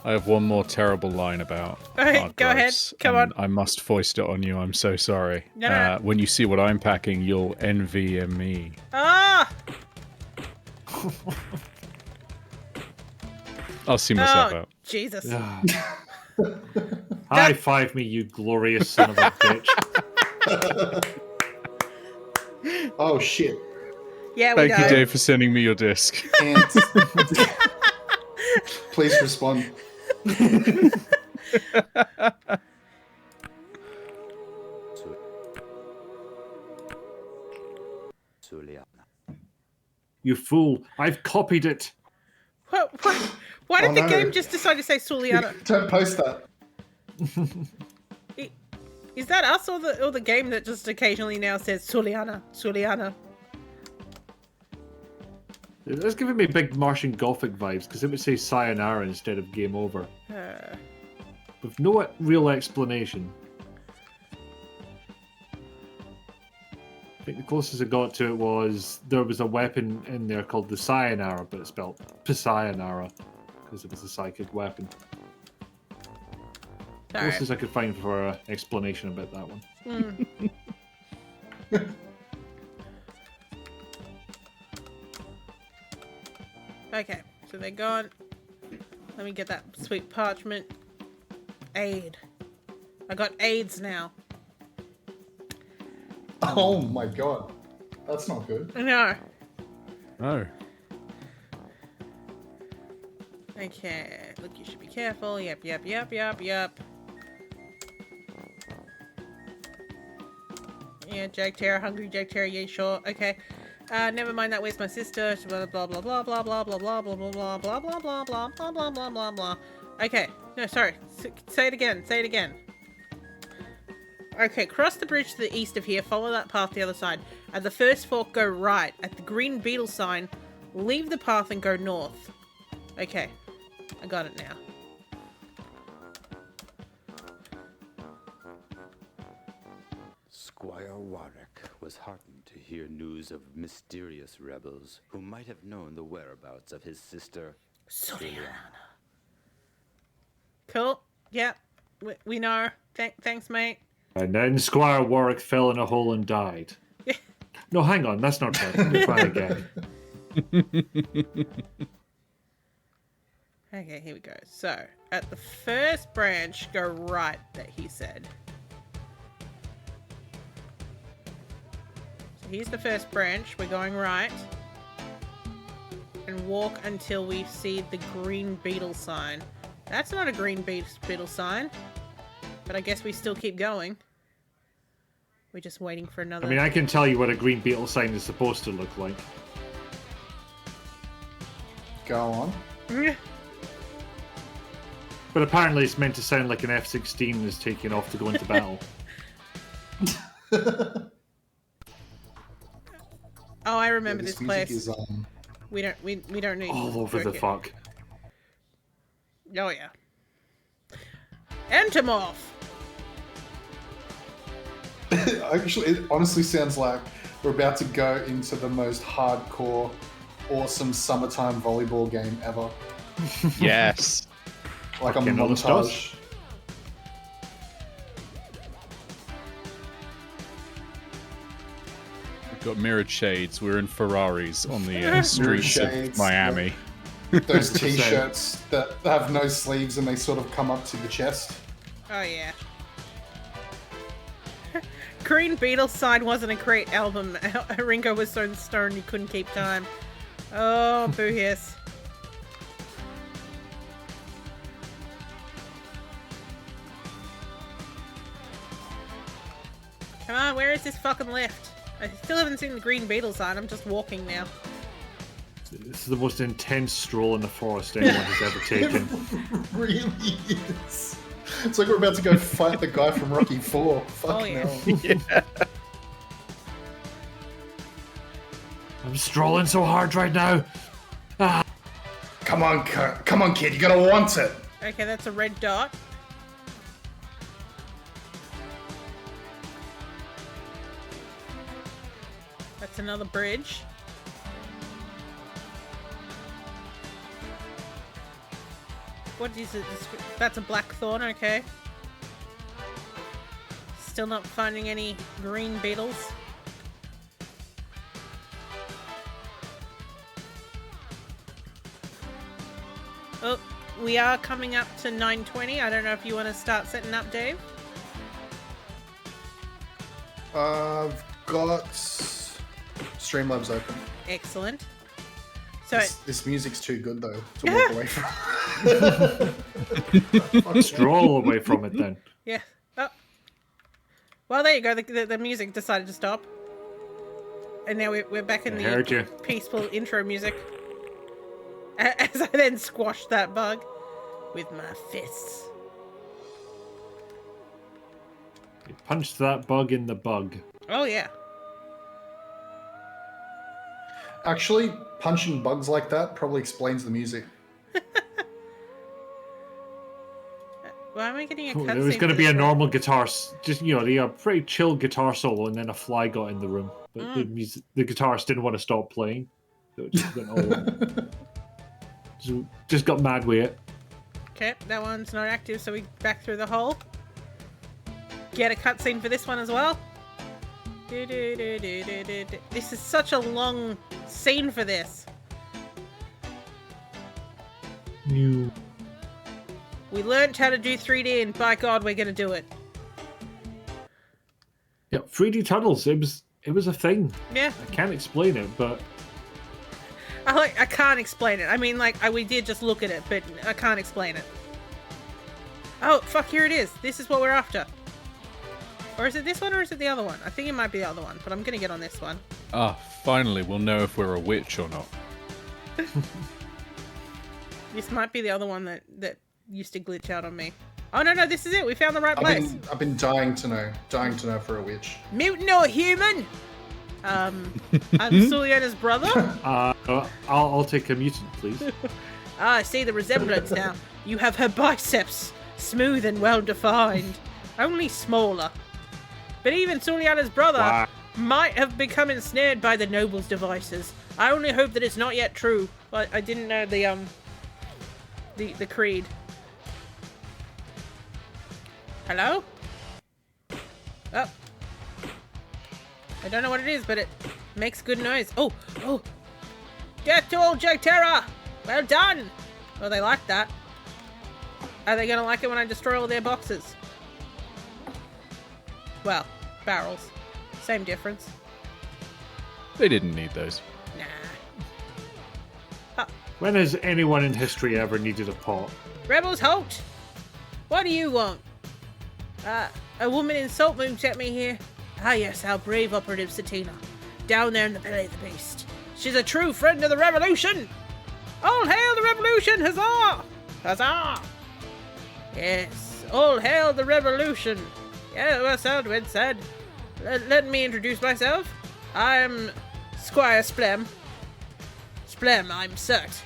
I have one more terrible line about Okay, go ahead. Come on. I must foist it on you. I'm so sorry. No. When you see what I'm packing, you'll envy me. Ah! I'll see myself out. Jesus. High five me, you glorious son of a bitch. Oh shit. Yeah, we Thank you, Dave, for sending me your disc. And please respond. You fool. I've copied it. What? Why did Oh, the no. game just decide to say Suliana? Don't post that. Is that us or the game that just occasionally now says Suliana? That's giving me big Martian Gothic vibes, because it would say sayonara instead of game over. With no real explanation. I think the closest I got to it was there was a weapon in there called the Sayonara, but it's spelled Sayonara because it was a psychic weapon. Sorry. Closest I could find for an explanation about that one. Okay, so they're gone. Let me get that sweet parchment. Aid. I got AIDS now. Oh my god. That's not good. No. Oh. Okay, look, you should be careful. Yep. Yeah, Jack Terror, hungry Jack Terror, yeah, sure. Okay. Never mind that. Where's my sister? Blah blah blah blah blah blah blah blah blah blah blah blah blah blah blah blah blah blah blah blah. Okay. No, sorry. Say it again. Say it again. Okay, cross the bridge to the east of here. Follow that path the other side. At the first fork, go right. At the green beetle sign, leave the path and go north. Okay, I got it now. Squire Warwick was heartened to hear news of mysterious rebels who might have known the whereabouts of his sister, Juliana. Cool. Yep. We know. Thanks, mate. And then Squire Warwick fell in a hole and died. No, hang on, that's not right. Let me try again. Okay, here we go. So, at the first branch, go right, that he said. So here's the first branch. We're going right. And walk until we see the green beetle sign. That's not a green beetle sign. But I guess we still keep going. We're just waiting for another... I mean, I can tell you what a green beetle sign is supposed to look like. Go on. But apparently it's meant to sound like an F-16 is taking off to go into battle. Oh, I remember this place. Is, we don't need all over the fuck. Oh yeah. Entomorph. Actually, it honestly sounds like we're about to go into the most hardcore, awesome summertime volleyball game ever. Yes. Like a Fucking montage. We've got mirrored shades. We're in Ferraris on the streets of shades, Miami. Those t-shirts that have no sleeves and they sort of come up to the chest. Oh yeah. Green Beetle sign wasn't a great album. Ringo was so stoned he couldn't keep time. Oh, boo hiss. Come on, where is this fucking lift? I still haven't seen the Green Beetle sign. I'm just walking now. This is the most intense stroll in the forest anyone has ever taken. It really is. It's like we're about to go fight the guy from Rocky 4. Fuck Oh, yeah. no. Yeah. I'm strolling so hard right now. Come on, kid, you gotta want it. Okay, that's a red dot. That's another bridge. What is it? That's a blackthorn, okay. Still not finding any green beetles. Oh, we are coming up to 9:20. I don't know if you want to start setting up, Dave. I've got Streamlabs open. Excellent. So This music's too good though to walk away from. Stroll away from it then. yeah. Oh. Well, there you go. The music decided to stop, and now we're back in I heard you. the peaceful intro music. As I then squashed that bug with my fists. You punched that bug in the bug. Oh yeah. Actually, punching bugs like that probably explains the music. Why am I getting a There cutscene? was going to for be this a one? normal guitar, just, you know, a pretty chill guitar solo, and then a fly got in the room. but the guitarist didn't want to stop playing, so it just went all. Just got mad with it. Okay, that one's not active, so we back through the hole. Get a cutscene for this one as well. This is such a long scene for this. New. We learned how to do 3D, and by God, we're gonna do it. Yeah, 3D tunnels. It was a thing. Yeah. I can't explain it, but I can't explain it. I mean, like, we did just look at it, but I can't explain it. Oh, fuck, here it is. This is what we're after. Or is it this one, or is it the other one? I think it might be the other one, but I'm gonna get on this one. Ah, finally, we'll know if we're a witch or not. This might be the other one that used to glitch out on me. Oh, no, this is it. We found the right place. I've been dying to know for a witch. Mutant or human? I'm Suliana's brother. I'll take a mutant, please. I see the resemblance now. You have her biceps, smooth and well defined, only smaller. But even Suliana's brother might have become ensnared by the noble's devices. I only hope that it's not yet true. I didn't know the creed. Hello? Oh. I don't know what it is, but it makes good noise. Oh! Death to old Jagterra! Well done! Well, they like that. Are they gonna like it when I destroy all their boxes? Well, barrels. Same difference. They didn't need those. Nah. When has anyone in history ever needed a pot? Rebels, halt! What do you want? A woman in Salt Moon sent me here. Ah yes, our brave operative Satina. Down there in the belly of the beast. She's a true friend of the revolution! All hail the revolution! Huzzah! Huzzah! Yes, all hail the revolution! Yeah, well, Saldwin said. Let me introduce myself. I'm Squire Splem. Splem, I'm Cert,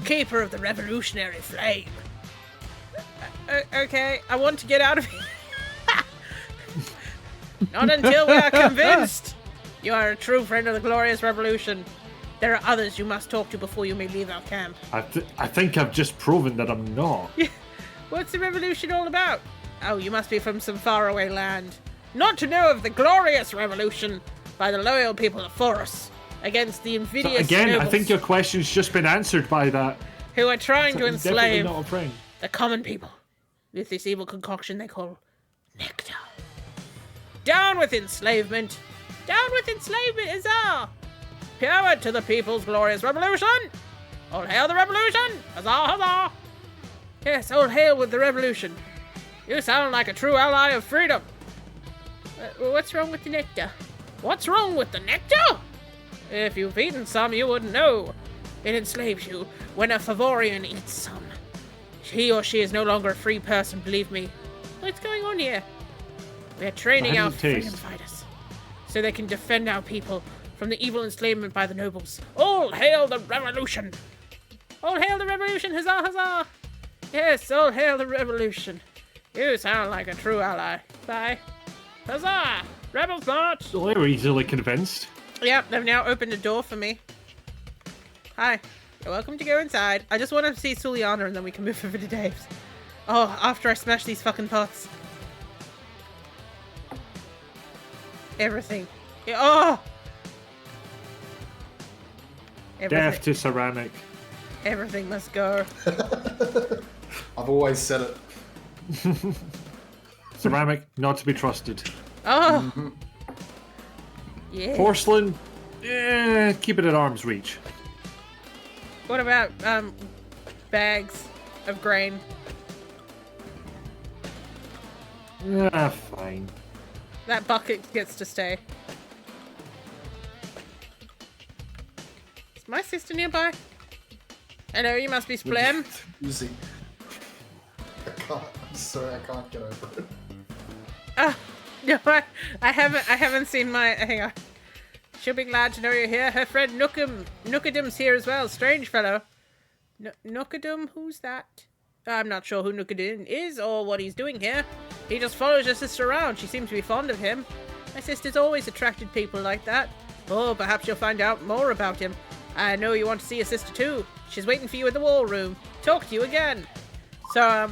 keeper of the revolutionary flame. Okay, I want to get out of here. Not until we are convinced you are a true friend of the glorious revolution. There are others you must talk to before you may leave our camp. I think I've just proven that I'm not. What's the revolution all about? Oh, you must be from some faraway land. Not to know of the glorious revolution by the loyal people of Forus against the invidious Again, nobles I think your question's just been answered by that. who are trying to Definitely enslave not a friend. the common people with this evil concoction they call nectar. Down with enslavement! Down with enslavement, Huzzah! Power to the people's glorious revolution! All hail the revolution! Huzzah, huzzah! Yes, all hail with the revolution. You sound like a true ally of freedom. What's wrong with the nectar? What's wrong with the nectar? If you've eaten some, you wouldn't know. It enslaves you when a Favorian eats some. He or she is no longer a free person, believe me. What's going on here? We're training our freedom fighters so they can defend our people from the evil enslavement by the nobles. All hail the revolution! All hail the revolution! Huzzah, huzzah! Yes, all hail the revolution. You sound like a true ally. Bye. Huzzah! Rebels march! So they were easily convinced. Yep, they've now opened a door for me. Hi. You're welcome to go inside. I just want to see Suliana and then we can move over to Dave's. Oh, after I smash these fucking pots. Everything. Oh! Death to ceramic. Everything must go. I've always said it. Ceramic, not to be trusted. Oh! Yeah. Porcelain, keep it at arm's reach. What about, bags of grain? Fine. That bucket gets to stay. Is my sister nearby? Hello, you must be Splem. Easy. I can't. I'm sorry, I can't get over it. No, I haven't seen my. Hang on. She'll be glad to know you're here. Her friend Nookadum's here as well. Strange fellow. Nookadum? Who's that? I'm not sure who Nookadum is or what he's doing here. He just follows your sister around. She seems to be fond of him. My sister's always attracted people like that. Oh, perhaps you'll find out more about him. I know you want to see your sister too. She's waiting for you in the war room. Talk to you again. So,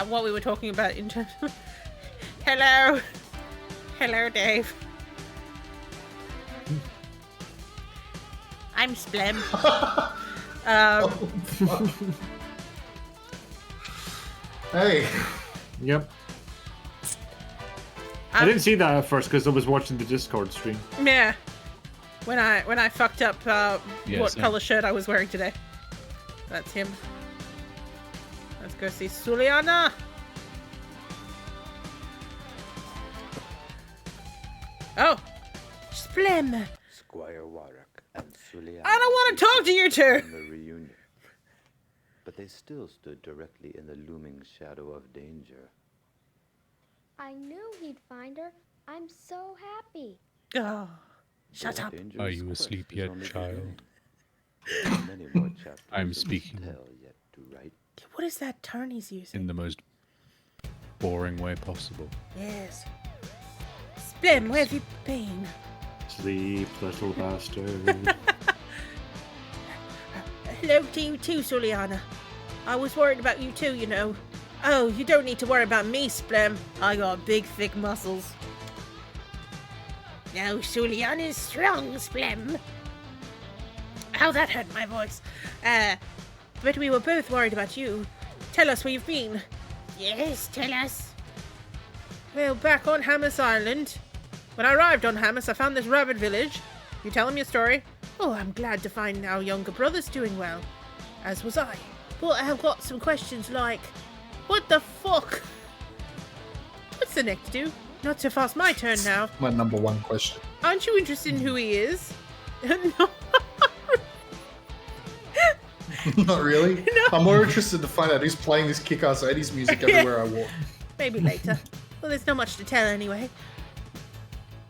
what we were talking about in terms of... Hello. Hello, Dave. I'm Splem. Hey. Yep. I didn't see that at first because I was watching the Discord stream. Yeah. When I fucked up what same. color shirt I was wearing today. That's him. Let's go see Suliana. Oh. Splem. Squire Warwick and Suliana. I don't want to talk to you two. from the reunion. But they still stood directly in the looming shadow of danger. I knew he'd find her. I'm so happy. Oh. Shut The up. dangerous Are you quest asleep is yet, only child? beginning. There are many more chapters I'm of speaking. tale yet to write. What is that tone he's using? In the most boring way possible. Yes. Splem, where have you been? Sleep, little bastard. Hello to you too, Suliana. I was worried about you too, you know. Oh, you don't need to worry about me, Splem. I got big, thick muscles. No, Suliana's strong, Splem. Ow, that hurt my voice. But we were both worried about you. Tell us where you've been. Yes, tell us. Well, back on Hamas Island. When I arrived on Hamas, I found this rabbit village. You tell him your story? Oh, I'm glad to find our younger brother's doing well. As was I. But I've got some questions like... What the fuck? What's the nectar do? Not so fast my turn now. My number one question. Aren't you interested in who he is? No. Not really. No. I'm more interested to find out who's playing this kick-ass 80s music everywhere I walk. Maybe later. Well, there's not much to tell anyway.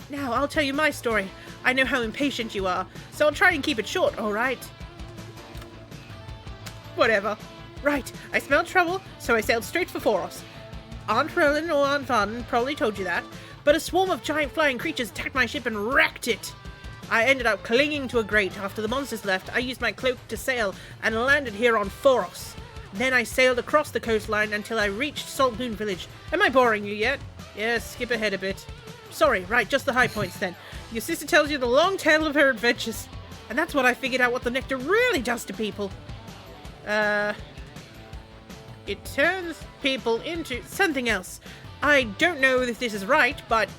Now, I'll tell you my story. I know how impatient you are, so I'll try and keep it short, alright? Whatever. Right, I smelled trouble, so I sailed straight for Foros. Aunt Roland or Aunt Van probably told you that, but a swarm of giant flying creatures attacked my ship and wrecked it. I ended up clinging to a grate after the monsters left. I used my cloak to sail and landed here on Foros. Then I sailed across the coastline until I reached Salt Moon Village. Am I boring you yet? Yes, skip ahead a bit. Sorry, right, just the high points then. Your sister tells you the long tale of her adventures. And that's when I figured out what the nectar really does to people. It turns people into something else. I don't know if this is right, but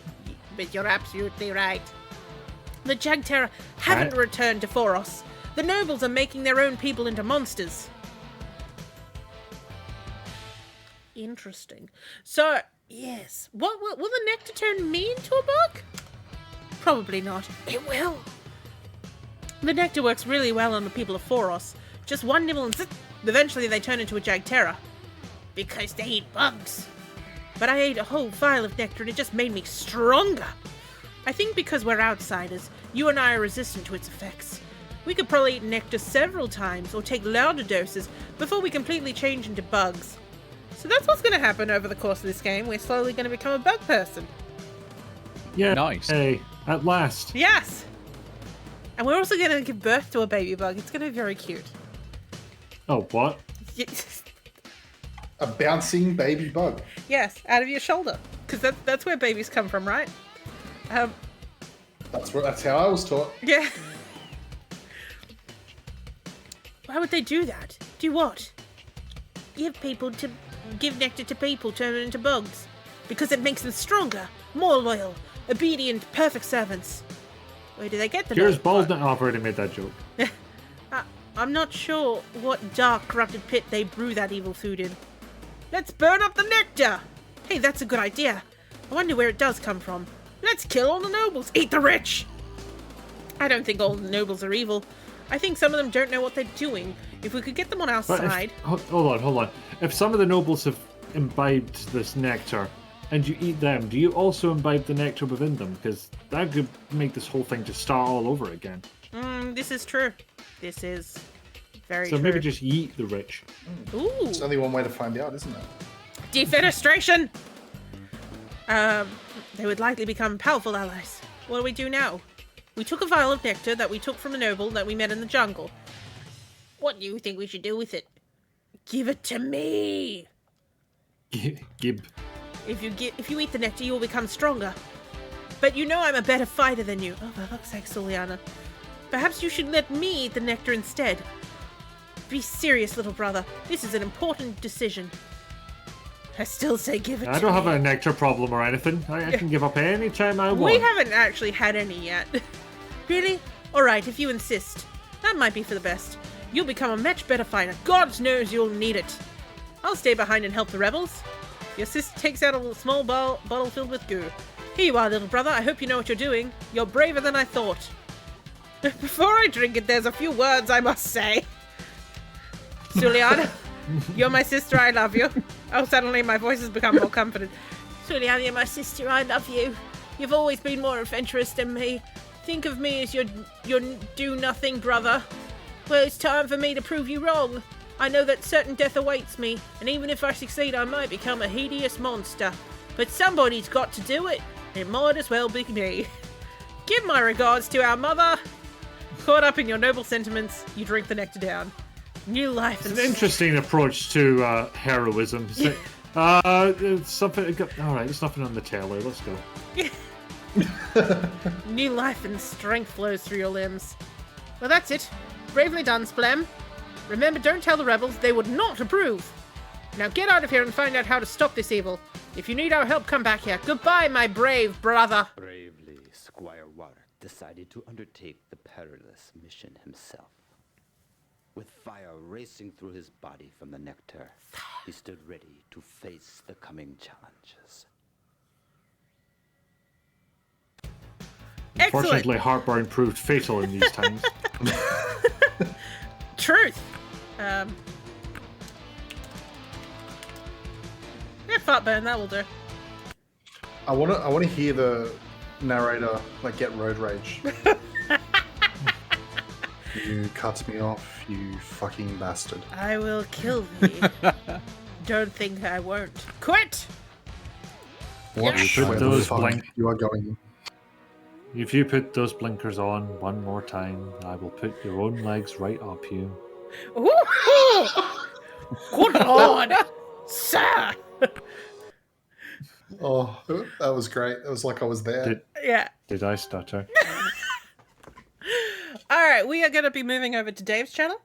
you're absolutely right. The Jagterra haven't returned to Foros. The nobles are making their own people into monsters. Interesting. So, yes. What will the nectar turn me into a bug? Probably not. It will. The nectar works really well on the people of Foros. Just one nibble and zip, eventually they turn into a Jagterra. Because they eat bugs. But I ate a whole vial of nectar and it just made me stronger. I think because we're outsiders, you and I are resistant to its effects. We could probably eat nectar several times or take louder doses before we completely change into bugs. So that's what's going to happen over the course of this game. We're slowly going to become a bug person. Yeah. Nice. Hey, at last. Yes! And we're also going to give birth to a baby bug. It's going to be very cute. Oh, what? A bouncing baby bug. Yes, out of your shoulder. Because that's where babies come from, right? That's how I was taught. Yeah. Why would they do that? Do what? Give nectar to people, turn them into bugs. Because it makes them stronger, more loyal, obedient, perfect servants. Where do they get the Here's nectar? Baldwin. I've already made that joke. I'm not sure what dark, corrupted pit they brew that evil food in. Let's burn up the nectar! Hey, that's a good idea. I wonder where it does come from. Let's kill all the nobles. Eat the rich! I don't think all the nobles are evil. I think some of them don't know what they're doing. If we could get them on our But side... hold on. If some of the nobles have imbibed this nectar and you eat them, do you also imbibe the nectar within them? Because that could make this whole thing just start all over again. This is true. This is very So true. maybe just eat the rich. Ooh. There's only one way to find out, isn't it? Defenestration! They would likely become powerful allies. What do we do now? We took a vial of nectar that we took from a noble that we met in the jungle. What do you think we should do with it? Give it to me! Gib. If you eat the nectar, you will become stronger. But you know I'm a better fighter than you. Oh, for fuck's sake, Suliana. Perhaps you should let me eat the nectar instead. Be serious, little brother. This is an important decision. I still say give it to me. I don't have a nectar problem or anything. I can give up any time I want. We haven't actually had any yet. Really? Alright, if you insist. That might be for the best. You'll become a much better fighter. God knows you'll need it. I'll stay behind and help the rebels. Your sister takes out a little small bottle filled with goo. Here you are, little brother. I hope you know what you're doing. You're braver than I thought. Before I drink it, there's a few words I must say. Suliana, you're my sister. I love you. Oh, suddenly my voice has become more confident. Suliana, you're my sister. I love you. You've always been more adventurous than me. Think of me as your do-nothing brother. Well, it's time for me to prove you wrong. I know that certain death awaits me, and even if I succeed, I might become a hideous monster. But somebody's got to do it. It might as well be me. Give my regards to our mother. Caught up in your noble sentiments, you drink the nectar down. New life. It's an interesting approach to heroism. It's something. All right, there's nothing on the tailor. Let's go. New life and strength flows through your limbs. Well, that's it. Bravely done, Splem. Remember, don't tell the rebels. They would not approve. Now get out of here and find out how to stop this evil. If you need our help, come back here. Goodbye, my brave brother. Bravely, Squire Warwick decided to undertake the perilous mission himself. With fire racing through his body from the nectar, he stood ready to face the coming challenges. Excellent. Unfortunately, heartburn proved fatal in these times. Truth. Yeah, fart burn, that will do. I wanna hear the narrator like get road rage. You cut me off, you fucking bastard. I will kill thee. Don't think I won't. Quit! Watch Put where the those fuck blank- you are going. If you put those blinkers on one more time, I will put your own legs right up you. Ooh! Good lord! Sir! Oh, that was great. It was like I was there. Yeah. Did I stutter? Alright, we are going to be moving over to Dave's channel.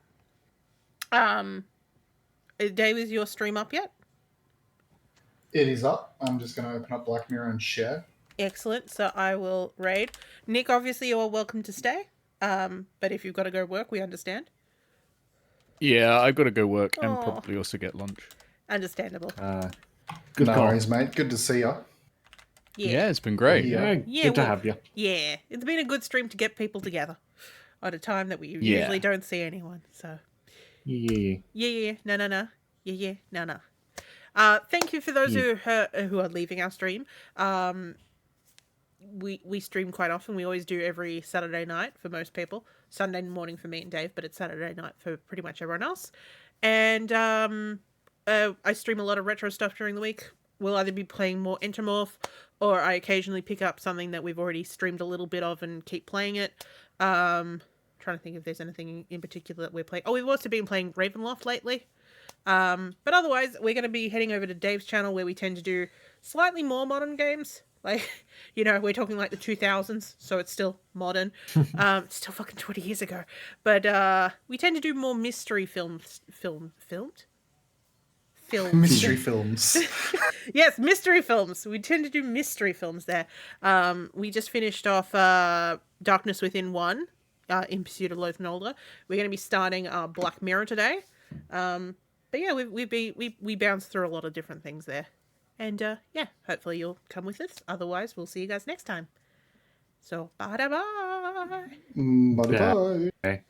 Dave, is your stream up yet? It is up. I'm just going to open up Black Mirror and share. Excellent. So I will raid. Nick, obviously you are welcome to stay. But if you've got to go work, we understand. Yeah, I've got to go work and Aw. probably also get lunch. Understandable. Good No call. worries, mate. Good to see you. Yeah. It's been great. Yeah. Yeah, Good to well- have you. Yeah. It's been a good stream to get people together at a time that we Yeah. usually don't see anyone. So Yeah. yeah. No. Yeah. No. Thank you for those who are leaving our stream. We stream quite often. We always do every Saturday night for most people. Sunday morning for me and Dave, but it's Saturday night for pretty much everyone else. And I stream a lot of retro stuff during the week. We'll either be playing more Entomorph, or I occasionally pick up something that we've already streamed a little bit of and keep playing it. Trying to think if there's anything in particular that we're playing. Oh, we've also been playing Ravenloft lately. But otherwise, we're going to be heading over to Dave's channel where we tend to do slightly more modern games. Like, we're talking like the 2000s, so it's still modern. It's still fucking 20 years ago. But we tend to do more mystery filmed? Mystery films. Yes, mystery films. We tend to do mystery films there. We just finished off Darkness Within 1, In Pursuit of Loth and Older. We're going to be starting Black Mirror today. But yeah, we bounced through a lot of different things there. And yeah, hopefully you'll come with us. Otherwise, we'll see you guys next time. So, bye-bye. Bye-bye. Okay.